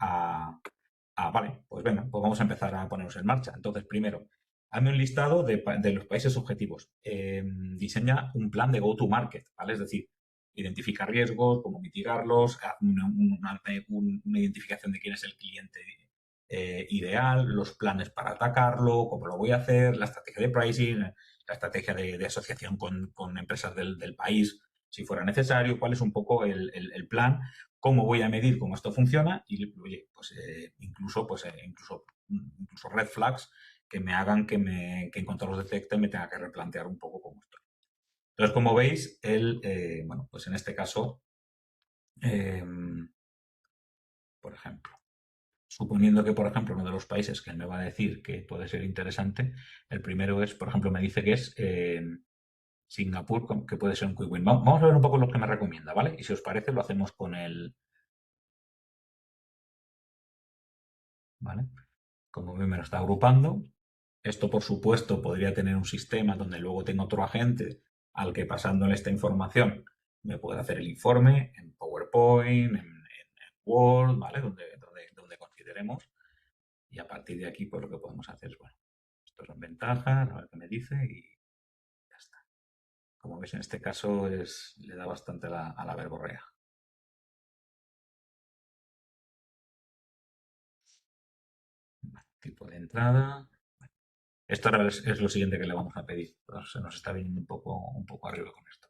vale, pues venga, pues vamos a empezar a ponernos en marcha. Entonces, primero, hazme un listado de los países objetivos. Diseña un plan de go-to-market, ¿vale? Es decir, identifica riesgos, cómo mitigarlos, haz una identificación de quién es el cliente ideal, los planes para atacarlo, cómo lo voy a hacer, la estrategia de pricing, la estrategia de asociación con empresas del país, si fuera necesario, cuál es un poco el plan, cómo voy a medir cómo esto funciona y, oye, pues incluso red flags que me hagan que en cuanto los detecte me tenga que replantear un poco cómo estoy. Entonces, como veis, bueno, pues en este caso, eh, por ejemplo, suponiendo que, por ejemplo, uno de los países que él me va a decir que puede ser interesante, el primero es, por ejemplo, me dice que es Singapur, que puede ser un quick win. Vamos a ver un poco lo que me recomienda, ¿vale? Y si os parece, lo hacemos con ¿vale? Como me lo está agrupando. Esto, por supuesto, podría tener un sistema donde luego tengo otro agente al que pasándole esta información me puede hacer el informe en PowerPoint, en Word, ¿vale? Donde consideremos. Y a partir de aquí, pues lo que podemos hacer es, bueno, estos son ventajas, a ver qué me dice y ya está. Como veis, en este caso le da bastante a la verborrea. Tipo de entrada. Esto ahora es lo siguiente que le vamos a pedir. Pero se nos está viniendo un poco arriba con esto.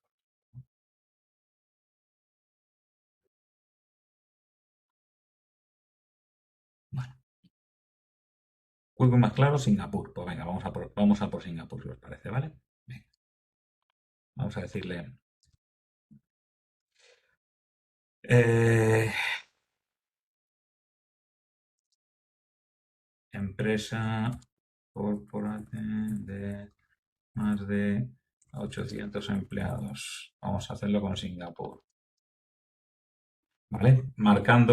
Bueno, juego más claro, Singapur. Pues venga, vamos a por Singapur, si os parece, ¿vale? Venga, vamos a decirle. eh, empresa corporate de más de 800 empleados. Vamos a hacerlo con Singapur. ¿Vale?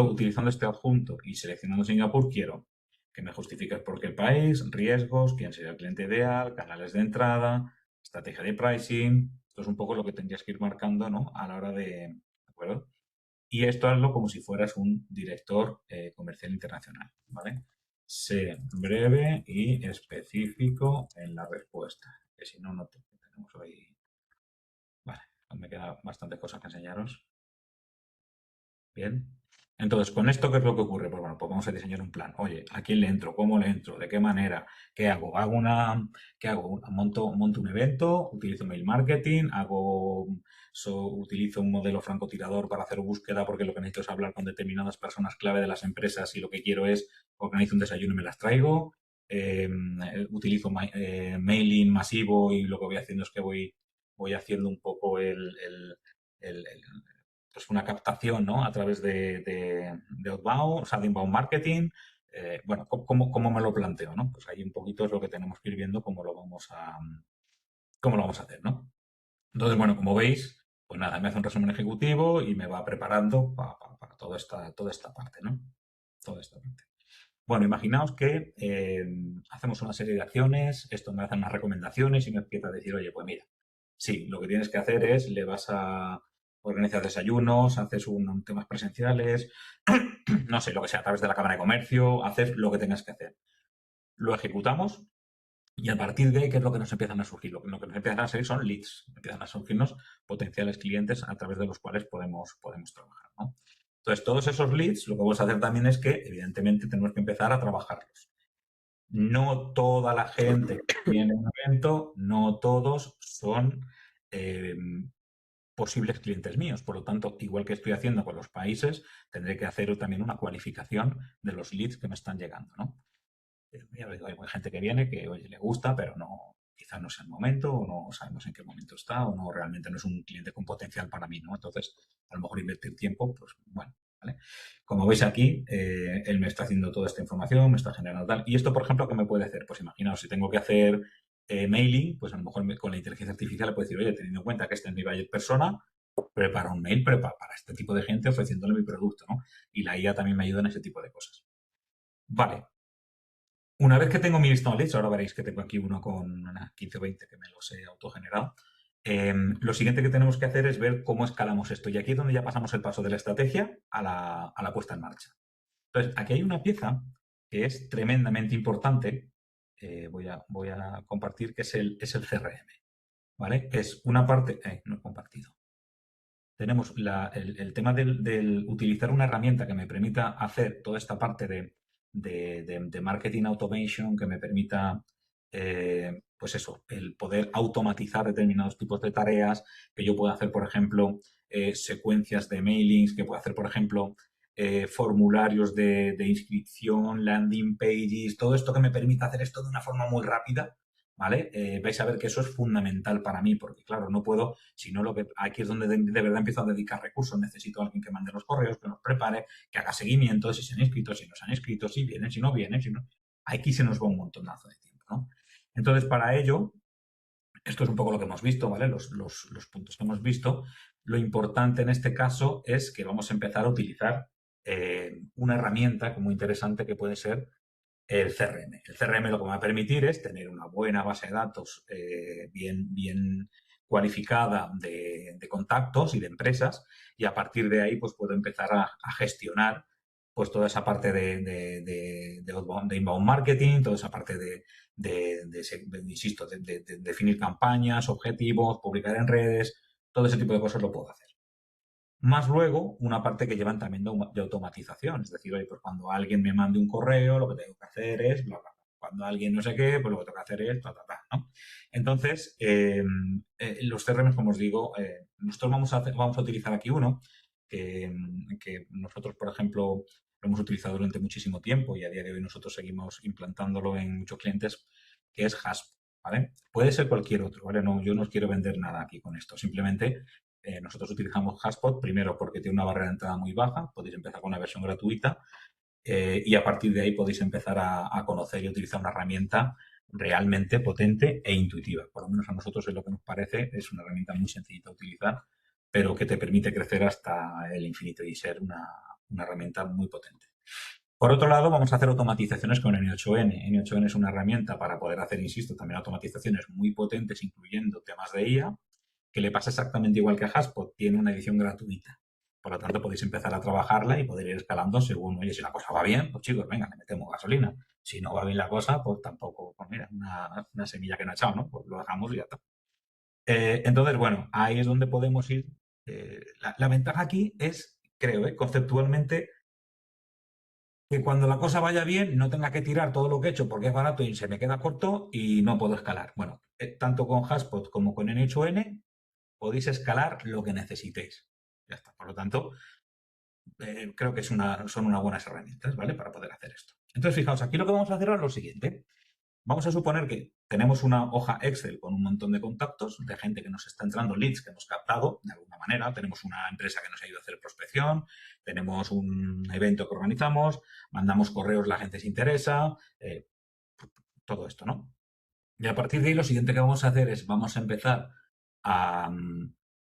Utilizando este adjunto y seleccionando Singapur, quiero que me justifiques por qué el país, riesgos, quién sería el cliente ideal, canales de entrada, estrategia de pricing. Esto es un poco lo que tendrías que ir marcando, ¿no? A la hora ¿de acuerdo? Y esto hazlo como si fueras un director comercial internacional, ¿vale? Sé breve y específico en la respuesta, que si no, no tenemos ahí. Vale, me quedan bastantes cosas que enseñaros. Bien. Entonces, ¿con esto qué es lo que ocurre? Pues bueno, pues vamos a diseñar un plan. Oye, ¿a quién le entro? ¿Cómo le entro? ¿De qué manera? ¿Qué hago? ¿Qué hago? Monto un evento, utilizo mail marketing, utilizo un modelo francotirador para hacer búsqueda porque lo que necesito es hablar con determinadas personas clave de las empresas y lo que quiero es organizo un desayuno y me las traigo. Utilizo mailing masivo y lo que voy haciendo es que voy haciendo un poco el pues una captación, ¿no? A través de outbound, o sea, de inbound marketing. Bueno, ¿cómo me lo planteo, ¿no? Pues ahí un poquito es lo que tenemos que ir viendo cómo lo vamos a hacer, ¿no? Entonces, bueno, como veis, pues nada, me hace un resumen ejecutivo y me va preparando para toda esta parte, ¿no? toda esta parte. Bueno, imaginaos que hacemos una serie de acciones, esto me hace unas recomendaciones y me empieza a decir, oye, pues mira, sí, lo que tienes que hacer es, le vas a organizar desayunos, haces temas presenciales, no sé, lo que sea, a través de la Cámara de Comercio, haces lo que tengas que hacer. Lo ejecutamos y a partir de ahí, ¿qué es lo que nos empiezan a surgir? Lo que nos empiezan a salir son leads, empiezan a surgirnos potenciales clientes a través de los cuales podemos trabajar, ¿no? Entonces, todos esos leads, lo que vamos a hacer también es que, evidentemente, tenemos que empezar a trabajarlos. No toda la gente que viene a un evento, no todos son posibles clientes míos. Por lo tanto, igual que estoy haciendo con los países, tendré que hacer también una cualificación de los leads que me están llegando, ¿no? Hay gente que viene que, oye, le gusta, pero no, quizás no sea el momento, o no sabemos en qué momento está, o no, realmente no es un cliente con potencial para mí, ¿no? Entonces, a lo mejor invertir tiempo, pues bueno, ¿vale? Como veis aquí, él me está haciendo toda esta información, me está generando tal. Y esto, por ejemplo, ¿qué me puede hacer? Pues imaginaos, si tengo que hacer mailing, pues a lo mejor con la inteligencia artificial le puedo decir, oye, teniendo en cuenta que este es mi budget persona, prepara un mail para este tipo de gente ofreciéndole mi producto, ¿no? Y la IA también me ayuda en ese tipo de cosas. Vale, una vez que tengo mi listado de leads, ahora veréis que tengo aquí uno con unas 15 o 20 que me los he autogenerado. Lo siguiente que tenemos que hacer es ver cómo escalamos esto. Y aquí es donde ya pasamos el paso de la estrategia a la puesta en marcha. Entonces, aquí hay una pieza que es tremendamente importante. Voy a compartir, que es el CRM. ¿Vale? Es una parte... no he compartido. Tenemos el tema del utilizar una herramienta que me permita hacer toda esta parte de marketing automation, que me permita, pues eso, el poder automatizar determinados tipos de tareas, que yo pueda hacer, por ejemplo, secuencias de mailings, que pueda hacer, por ejemplo, formularios de inscripción, landing pages, todo esto que me permita hacer esto de una forma muy rápida, ¿vale? Vais a ver que eso es fundamental para mí, porque claro, no puedo, si no, aquí es donde de verdad empiezo a dedicar recursos. Necesito a alguien que mande los correos, que nos prepare, que haga seguimiento, si se han inscrito, si no se han inscrito, si vienen, si no vienen, si no. Aquí se nos va un montonazo de tiempo, ¿no? Entonces, para ello, esto es un poco lo que hemos visto, ¿vale? Los puntos que hemos visto. Lo importante en este caso es que vamos a empezar a utilizar una herramienta muy interesante que puede ser el CRM. El CRM lo que me va a permitir es tener una buena base de datos bien cualificada de contactos y de empresas, y a partir de ahí pues puedo empezar a gestionar pues toda esa parte de inbound marketing, toda esa parte insisto, de definir campañas, objetivos, publicar en redes, todo ese tipo de cosas lo puedo hacer. Más luego, una parte que llevan también de automatización. Es decir, oye, pues cuando alguien me mande un correo, lo que tengo que hacer es bla, bla, bla. Cuando alguien no sé qué, pues lo que tengo que hacer es bla, bla, bla, ¿no? Entonces, los CRM, como os digo, nosotros vamos a utilizar aquí uno que nosotros, por ejemplo, lo hemos utilizado durante muchísimo tiempo y a día de hoy nosotros seguimos implantándolo en muchos clientes, que es HubSpot, ¿vale? Puede ser cualquier otro, ¿vale? No, yo no os quiero vender nada aquí con esto. Simplemente nosotros utilizamos HubSpot primero porque tiene una barrera de entrada muy baja, podéis empezar con una versión gratuita y a partir de ahí podéis empezar a conocer y utilizar una herramienta realmente potente e intuitiva. Por lo menos a nosotros es lo que nos parece, es una herramienta muy sencillita de utilizar, pero que te permite crecer hasta el infinito y ser una herramienta muy potente. Por otro lado, vamos a hacer automatizaciones con N8N. N8N es una herramienta para poder hacer, insisto, también automatizaciones muy potentes, incluyendo temas de IA, que le pasa exactamente igual que a HubSpot, tiene una edición gratuita. Por lo tanto, podéis empezar a trabajarla y poder ir escalando según, oye, si la cosa va bien, pues chicos, venga, le metemos gasolina. Si no va bien la cosa, pues tampoco, pues mira, una semilla que no ha echado, ¿no? Pues lo dejamos y ya está. Entonces, bueno, ahí es donde podemos ir. La ventaja aquí es, creo, conceptualmente, que cuando la cosa vaya bien no tenga que tirar todo lo que he hecho porque es barato y se me queda corto y no puedo escalar. Bueno, tanto con HubSpot como con N8N podéis escalar lo que necesitéis. Ya está. Por lo tanto, creo que son unas buenas herramientas, ¿vale? Para poder hacer esto. Entonces, fijaos, aquí lo que vamos a hacer es lo siguiente. Vamos a suponer que tenemos una hoja Excel con un montón de contactos de gente que nos está entrando, leads que hemos captado de alguna manera. Tenemos una empresa que nos ha ido a hacer prospección, tenemos un evento que organizamos, mandamos correos, la gente se interesa, todo esto, ¿no? Y a partir de ahí lo siguiente que vamos a hacer es vamos a empezar a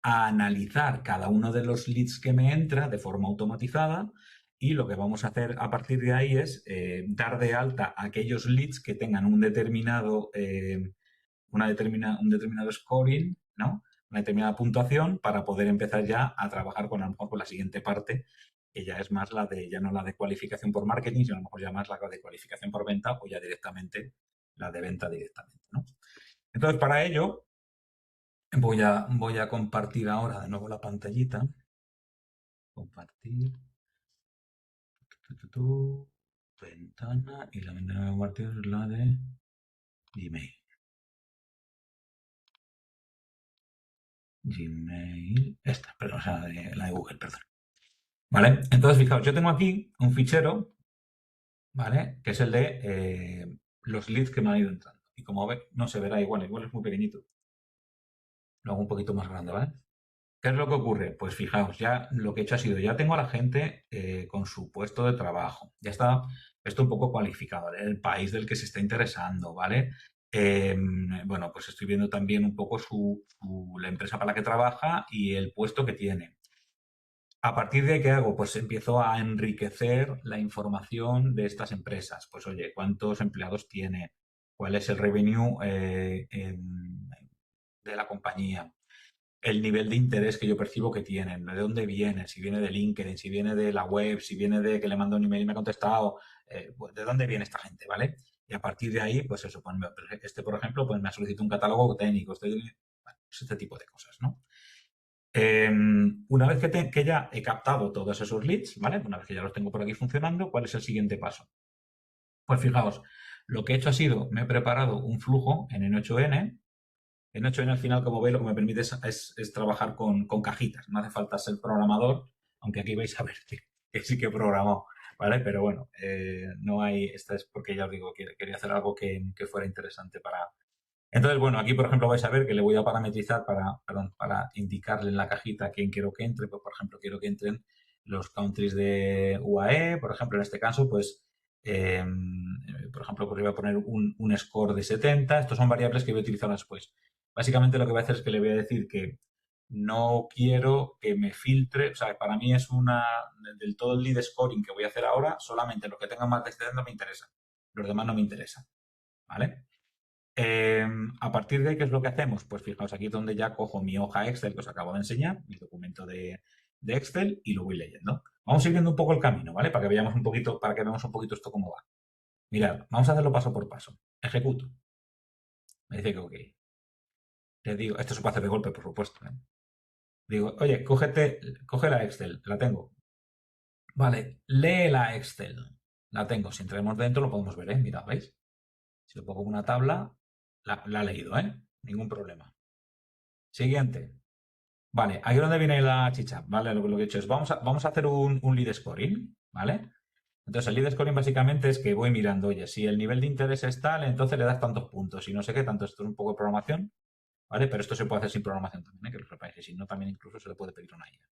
analizar cada uno de los leads que me entra de forma automatizada y lo que vamos a hacer a partir de ahí es dar de alta a aquellos leads que tengan un determinado, un determinado scoring, ¿no? Una determinada puntuación para poder empezar ya a trabajar con, a lo mejor, con la siguiente parte, que ya es más ya no la de cualificación por marketing, sino a lo mejor ya más la de cualificación por venta o ya directamente la de venta directamente, ¿no? Entonces, para ello, voy a compartir ahora de nuevo la pantallita. Compartir. Ventana, y la ventana de compartir es la de Gmail. Esta, perdón, o sea, la de Google, perdón. ¿Vale? Entonces, fijaos, yo tengo aquí un fichero, ¿vale? Que es el de los leads que me han ido entrando. Y como ve, no se verá igual es muy pequeñito. Lo hago un poquito más grande, ¿vale? ¿Qué es lo que ocurre? Pues fijaos, ya lo que he hecho ha sido, ya tengo a la gente con su puesto de trabajo, ya está esto un poco cualificado, el país del que se está interesando, ¿vale? Bueno, pues estoy viendo también un poco la empresa para la que trabaja y el puesto que tiene. A partir de ¿qué hago? Pues empiezo a enriquecer la información de estas empresas. Pues oye, ¿cuántos empleados tiene? ¿Cuál es el revenue de la compañía? El nivel de interés que yo percibo que tienen, de dónde viene, si viene de LinkedIn, si viene de la web, si viene de que le mando un email y me ha contestado, pues, de dónde viene esta gente, ¿vale? Y a partir de ahí, pues eso, pues por ejemplo, pues me ha solicitado un catálogo técnico, bueno, pues este tipo de cosas, ¿no? Una vez que ya he captado todos esos leads, ¿vale? Una vez que ya los tengo por aquí funcionando, ¿cuál es el siguiente paso? Pues fijaos, lo que he hecho ha sido, me he preparado un flujo en N8N. En N8N al final, como veis, lo que me permite es trabajar con cajitas. No hace falta ser programador, aunque aquí vais a ver que sí que he programado, ¿vale? Pero bueno, no hay, esta es porque ya os digo, quería hacer algo que fuera interesante para... Entonces, bueno, aquí por ejemplo vais a ver que le voy a parametrizar para indicarle en la cajita quién quiero que entre. Pues, por ejemplo, quiero que entren los countries de UAE, por ejemplo, en este caso, pues por ejemplo, pues le voy a poner un score de 70. Estos son variables que voy a utilizar después. Básicamente lo que voy a hacer es que le voy a decir que no quiero que me filtre, o sea, para mí es del todo el lead scoring que voy a hacer ahora, solamente los que tengan más de 70 me interesan. Los demás no me interesan, ¿vale? A partir de ahí, ¿qué es lo que hacemos? Pues fijaos, aquí es donde ya cojo mi hoja Excel que os acabo de enseñar, mi documento de Excel, y lo voy leyendo. Vamos a ir viendo un poco el camino, ¿vale? Para que veamos un poquito, esto cómo va. Mirad, vamos a hacerlo paso por paso. Ejecuto. Me dice que ok. Le digo, esto se puede hacer de golpe, por supuesto, ¿eh? Digo, oye, coge la Excel, la tengo. Vale, lee la Excel. La tengo. Si entramos dentro lo podemos ver, ¿eh? Mirad, ¿veis? Si lo pongo en una tabla, la ha leído, ¿eh? Ningún problema. Siguiente. Vale, aquí es donde viene la chicha, ¿vale? Lo que he hecho es, vamos a hacer un lead scoring, ¿vale? Entonces, el lead scoring básicamente es que voy mirando, oye, si el nivel de interés es tal, entonces le das tantos puntos y no sé qué, tanto esto es un poco de programación, ¿vale? Pero esto se puede hacer sin programación también, ¿eh? Que lo sepáis, que si no, también incluso se le puede pedir una IA.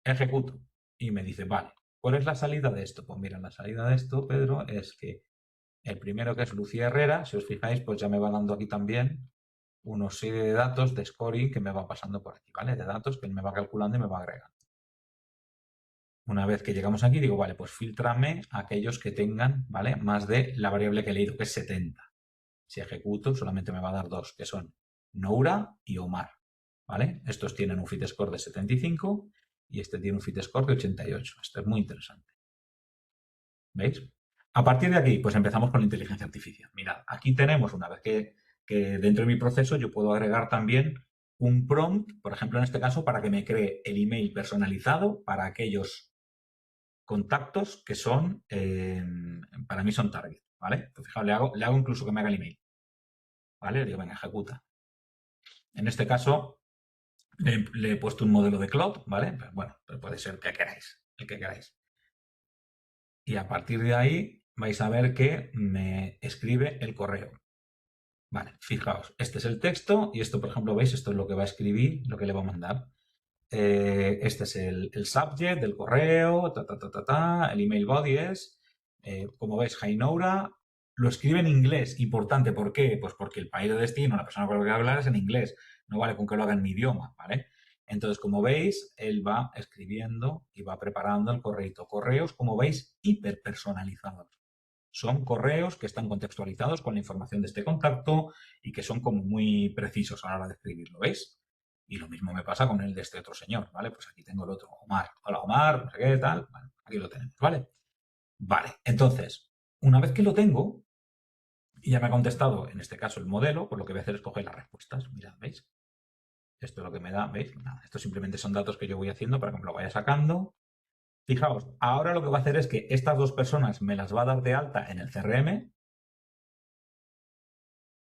Ejecuto y me dice, vale, ¿cuál es la salida de esto? Pues mira, la salida de esto, Pedro, es que el primero, que es Lucía Herrera, si os fijáis, pues ya me va dando aquí también una serie de datos de scoring que me va pasando por aquí, ¿vale? De datos que él me va calculando y me va agregando. Una vez que llegamos aquí, digo, vale, pues filtrame aquellos que tengan, ¿vale? Más de la variable que he leído, que es 70. Si ejecuto, solamente me va a dar dos, que son Noura y Omar, ¿vale? Estos tienen un fit score de 75 y este tiene un fit score de 88. Esto es muy interesante. ¿Veis? A partir de aquí, pues empezamos con la inteligencia artificial. Mirad, aquí tenemos, una vez que dentro de mi proceso yo puedo agregar también un prompt, por ejemplo, en este caso, para que me cree el email personalizado para aquellos contactos que son, para mí son target, ¿vale? Pues fijaos, le hago incluso que me haga el email, ¿vale? Le digo, venga, ejecuta. En este caso, le he puesto un modelo de cloud, ¿vale? Pero bueno, pero puede ser el que queráis. Y a partir de ahí vais a ver que me escribe el correo. Vale, fijaos, este es el texto y esto, por ejemplo, veis, esto es lo que va a escribir, lo que le va a mandar. Este es el subject del correo, el email body es, como veis, Jainoura, lo escribe en inglés. Importante, ¿por qué? Pues porque el país de destino, la persona con la que voy a hablar es en inglés. No vale con que lo haga en mi idioma, ¿vale? Entonces, como veis, él va escribiendo y va preparando el correito. Correos, como veis, hiperpersonalizados. Son correos que están contextualizados con la información de este contacto y que son como muy precisos a la hora de escribirlo, ¿veis? Y lo mismo me pasa con el de este otro señor, ¿vale? Pues aquí tengo el otro, Omar. Hola, Omar, no sé qué, tal. Bueno, aquí lo tenemos, ¿vale? Vale, entonces, una vez que lo tengo, y ya me ha contestado, en este caso, el modelo, pues lo que voy a hacer es coger las respuestas. Mirad, ¿veis? Esto es lo que me da, ¿veis? Nada, esto simplemente son datos que yo voy haciendo para que me lo vaya sacando. Fijaos, ahora lo que va a hacer es que estas dos personas me las va a dar de alta en el CRM,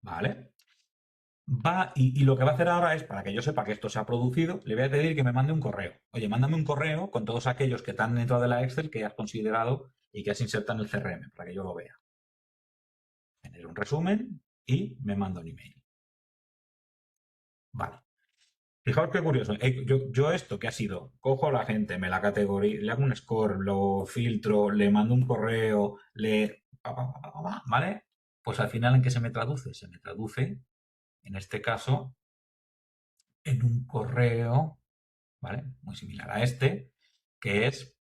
¿vale? Y lo que va a hacer ahora es, para que yo sepa que esto se ha producido, le voy a pedir que me mande un correo. Oye, mándame un correo con todos aquellos que están dentro de la Excel que has considerado y que has insertado en el CRM, para que yo lo vea. Genero un resumen y me mando un email. Vale. Fijaos qué curioso. Yo esto que ha sido, cojo a la gente, me la categorizo, le hago un score, lo filtro, le mando un correo, ¿vale? Pues al final, ¿en qué se me traduce? Se me traduce, en este caso, en un correo, ¿vale? Muy similar a este, que es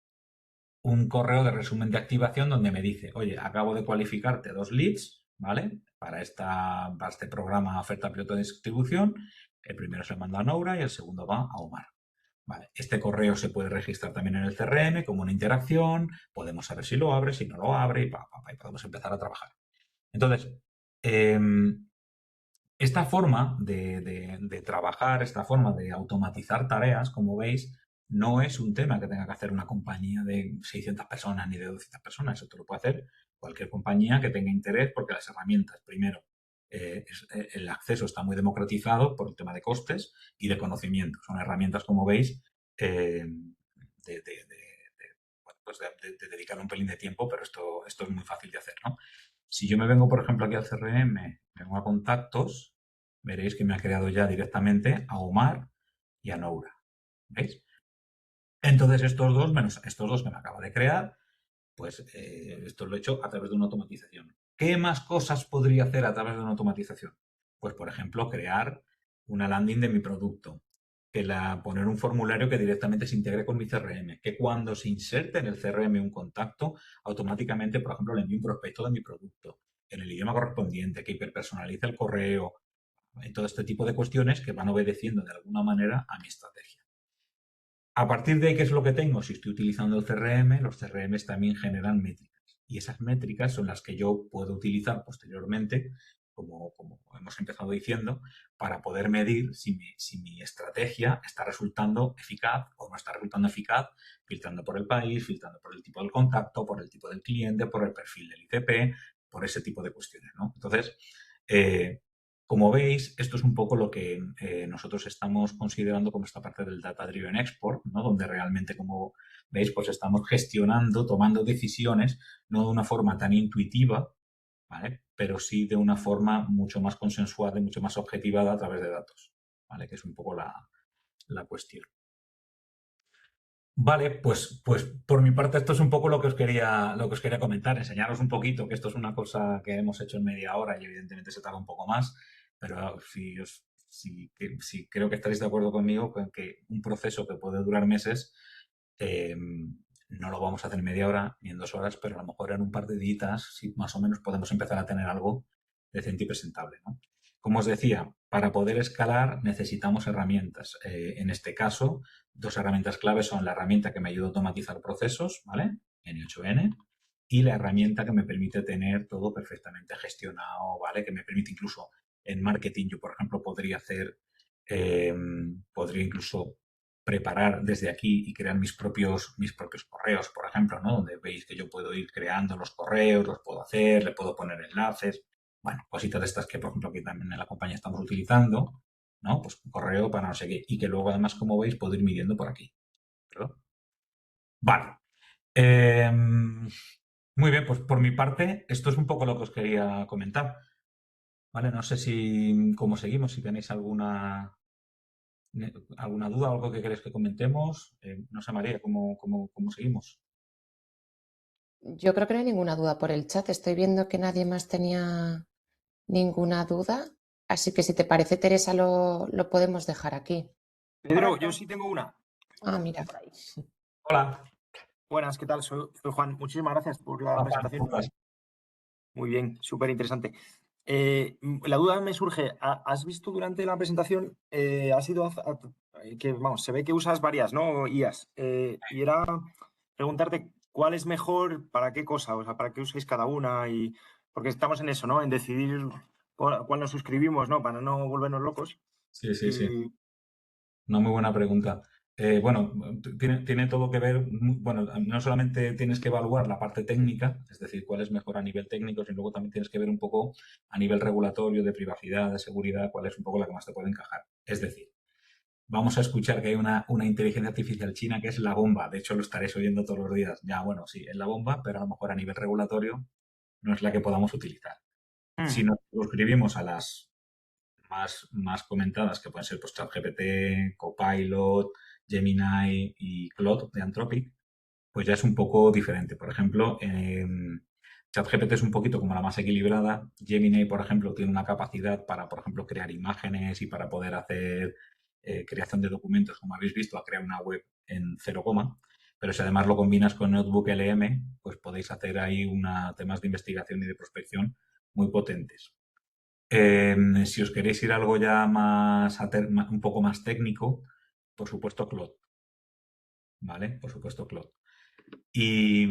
un correo de resumen de activación donde me dice, oye, acabo de cualificarte 2 leads, ¿vale? Para este programa oferta piloto de distribución. El primero se manda a Noura y el segundo va a Omar. Vale, este correo se puede registrar también en el CRM como una interacción, podemos saber si lo abre, si no lo abre y podemos empezar a trabajar. Entonces, esta forma de trabajar, esta forma de automatizar tareas, como veis, no es un tema que tenga que hacer una compañía de 600 personas ni de 200 personas. Esto lo puede hacer cualquier compañía que tenga interés porque las herramientas, primero, el acceso está muy democratizado por el tema de costes y de conocimiento. Son herramientas, como veis, bueno, pues de dedicar un pelín de tiempo, pero esto es muy fácil de hacer, ¿no? Si yo me vengo, por ejemplo, aquí al CRM, me vengo a contactos, veréis que me ha creado ya directamente a Omar y a Noura. ¿Veis? Entonces, estos dos, menos estos dos que me acaba de crear, pues esto lo he hecho a través de una automatización. ¿Qué más cosas podría hacer a través de una automatización? Pues, por ejemplo, crear una landing de mi producto, poner un formulario que directamente se integre con mi CRM, que cuando se inserte en el CRM un contacto, automáticamente, por ejemplo, le envíe un prospecto de mi producto en el idioma correspondiente, que hiperpersonalice el correo, y todo este tipo de cuestiones que van obedeciendo de alguna manera a mi estrategia. A partir de ahí, ¿qué es lo que tengo? Si estoy utilizando el CRM, los CRMs también generan métricas. Y esas métricas son las que yo puedo utilizar posteriormente, como hemos empezado diciendo, para poder medir si mi estrategia está resultando eficaz o no está resultando eficaz, filtrando por el país, filtrando por el tipo del contacto, por el tipo del cliente, por el perfil del ICP, por ese tipo de cuestiones, ¿no? Entonces, como veis, esto es un poco lo que nosotros estamos considerando como esta parte del Data Driven Export, ¿no? Donde realmente, como veis, pues estamos gestionando, tomando decisiones, no de una forma tan intuitiva, ¿vale? Pero sí de una forma mucho más consensuada y mucho más objetivada a través de datos, ¿vale? Que es un poco la cuestión. Vale, pues por mi parte esto es un poco lo que os quería comentar, enseñaros un poquito, que esto es una cosa que hemos hecho en media hora y evidentemente se tarda un poco más, pero si creo que estaréis de acuerdo conmigo con que un proceso que puede durar meses, no lo vamos a hacer en media hora ni en 2 horas, pero a lo mejor en un par de días, sí, más o menos podemos empezar a tener algo decente y presentable, ¿no? Como os decía, para poder escalar necesitamos herramientas. En este caso, 2 herramientas claves son la herramienta que me ayuda a automatizar procesos, ¿vale? N8N, y la herramienta que me permite tener todo perfectamente gestionado, ¿vale? Que me permite incluso en marketing, yo por ejemplo podría incluso preparar desde aquí y crear mis propios correos, por ejemplo, ¿no? Donde veis que yo puedo ir creando los correos, los puedo hacer, le puedo poner enlaces, bueno, cositas de estas que, por ejemplo, aquí también en la compañía estamos utilizando, ¿no? Pues un correo para no sé qué. Y que luego, además, como veis, puedo ir midiendo por aquí. ¿Verdad? Vale. Muy bien, pues por mi parte, esto es un poco lo que os quería comentar. Vale, no sé cómo seguimos, si tenéis alguna duda, algo que queréis que comentemos. No sé, María, ¿cómo seguimos? Yo creo que no hay ninguna duda por el chat. Estoy viendo que nadie más tenía ninguna duda. Así que si te parece, Teresa, lo podemos dejar aquí. Pedro, Correcto. yo sí tengo una. Mira. Por ahí. Hola. Buenas, ¿qué tal? Soy Juan. Muchísimas gracias por la Hola, Juan, presentación. ¿cómo estás? Muy bien, súper interesante. La duda me surge, ¿has visto durante la presentación, que, vamos, se ve que usas varias, ¿no? IAs. Y era preguntarte cuál es mejor, para qué cosa, o sea, para qué usáis cada una y porque estamos en eso, ¿no? En decidir cuál nos suscribimos, ¿no? Para no volvernos locos. Sí, sí, sí. Y Una muy buena pregunta. Bueno, tiene todo que ver, bueno, no solamente tienes que evaluar la parte técnica, es decir, cuál es mejor a nivel técnico, sino luego también tienes que ver un poco a nivel regulatorio, de privacidad, de seguridad, cuál es un poco la que más te puede encajar. Es decir, vamos a escuchar que hay una inteligencia artificial china que es la bomba. De hecho, lo estaréis oyendo todos los días. Ya, bueno, sí, es la bomba, pero a lo mejor a nivel regulatorio no es la que podamos utilizar. Si nos suscribimos a las más comentadas, que pueden ser pues, ChatGPT, Copilot, Gemini y Claude de Anthropic, pues ya es un poco diferente. Por ejemplo, ChatGPT es un poquito como la más equilibrada. Gemini, por ejemplo, tiene una capacidad para, por ejemplo, crear imágenes y para poder hacer creación de documentos, como habéis visto, a crear una web en 0, pero si además lo combinas con Notebook LM, pues podéis hacer ahí temas de investigación y de prospección muy potentes. Si os queréis ir a algo ya un poco más técnico, por supuesto Claude, ¿vale? Por supuesto Claude. Y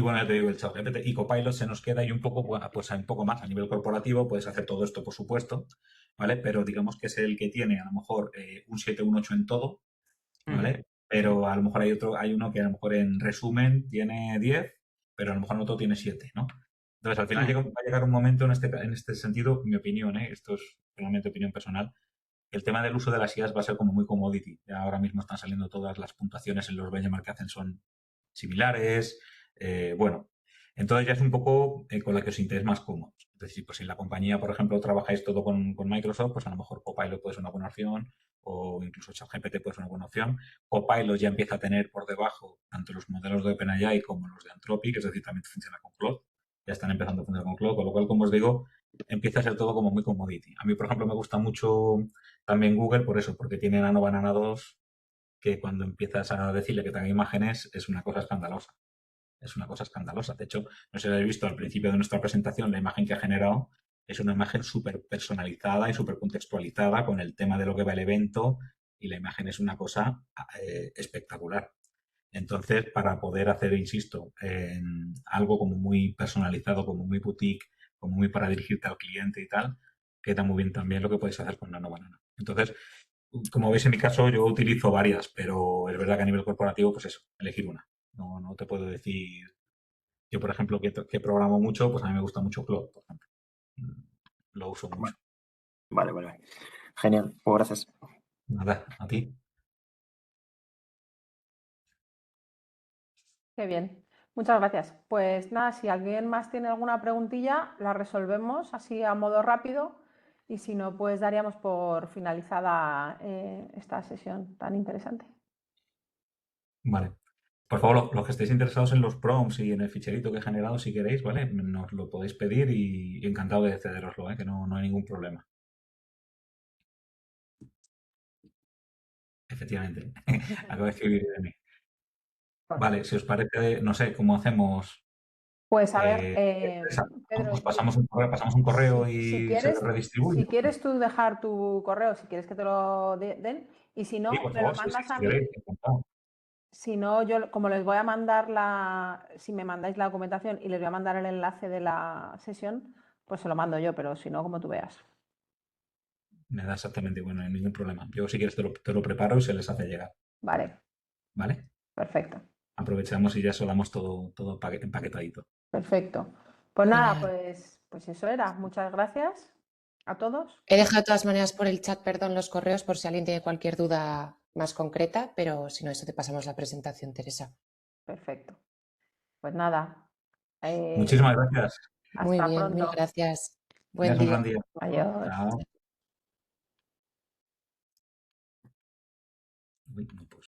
bueno, ya te digo, el ChatGPT y Copilot se nos queda ahí un poco, pues un poco más a nivel corporativo, puedes hacer todo esto, por supuesto, ¿vale? Pero digamos que es el que tiene a lo mejor un 7, un 8 en todo, ¿vale? Pero a lo mejor hay uno que a lo mejor en resumen tiene 10, pero a lo mejor en otro tiene 7, ¿no? Entonces, al final va a llegar un momento en este sentido, mi opinión, esto es realmente opinión personal, el tema del uso de las IAs va a ser como muy commodity. Ya ahora mismo están saliendo todas las puntuaciones en los benchmark que hacen son similares. Bueno, entonces ya es un poco con la que os sintáis más cómodos. Es decir, pues si en la compañía, por ejemplo, trabajáis todo con Microsoft, pues a lo mejor Copilot puede ser una buena opción o incluso ChatGPT puede ser una buena opción. Copilot ya empieza a tener por debajo tanto los modelos de OpenAI como los de Anthropic, es decir, también funciona con Claude. Ya están empezando a funcionar con Claude, con lo cual, como os digo, empieza a ser todo como muy commodity. A mí, por ejemplo, me gusta mucho también Google por eso, porque tiene Nano Banana 2 que cuando empiezas a decirle que te haga imágenes es una cosa escandalosa. Es una cosa escandalosa. De hecho, no sé si habéis visto al principio de nuestra presentación, la imagen que ha generado es una imagen súper personalizada y súper contextualizada con el tema de lo que va el evento y la imagen es una cosa espectacular. Entonces, para poder hacer, insisto, en algo como muy personalizado, como muy boutique, como muy para dirigirte al cliente y tal, queda muy bien también lo que podéis hacer con Nano Banana. Entonces, como veis en mi caso, yo utilizo varias, pero es verdad que a nivel corporativo, pues eso, elegir una. No te puedo decir. Yo, por ejemplo, que programo mucho, pues a mí me gusta mucho Claude, por ejemplo. Lo uso mucho. Vale. Genial, pues gracias. Nada, a ti. Qué bien. Muchas gracias. Pues nada, si alguien más tiene alguna preguntilla, la resolvemos así a modo rápido y si no, pues daríamos por finalizada esta sesión tan interesante. Vale. Por favor, los que estéis interesados en los prompts y en el ficherito que he generado, si queréis, ¿vale? Nos lo podéis pedir y encantado de cederoslo, que no hay ningún problema. Efectivamente. Acabo de escribir de mí. Vale, si os parece, no sé, ¿cómo hacemos? Pues a ver, ¿No? Pedro, Pues pasamos un correo si y se quieres, redistribuye. si quieres tú dejar tu correo, si quieres que te lo den, y si Sí, no, por me lo favor, sí, mandas a si mí. queréis, encantado. Si no, yo como les voy a mandar si me mandáis la documentación y les voy a mandar el enlace de la sesión, pues se lo mando yo, pero si no, como tú veas. Me da exactamente, bueno, no hay ningún problema. Yo, si quieres, te lo preparo y se les hace llegar. Vale, ¿Vale? perfecto, Aprovechamos y ya solamos todo empaquetadito. perfecto. Pues nada, Genial. pues eso era. Muchas gracias a todos. He dejado de todas maneras por el chat, perdón, los correos por si alguien tiene cualquier duda más concreta, pero si no, eso te pasamos la presentación, Teresa. Perfecto. Pues nada, Muchísimas gracias. Muy hasta bien, mil pronto. gracias. Buen Tengas un día. gran día. Adiós. Chao. Uy, no puedo.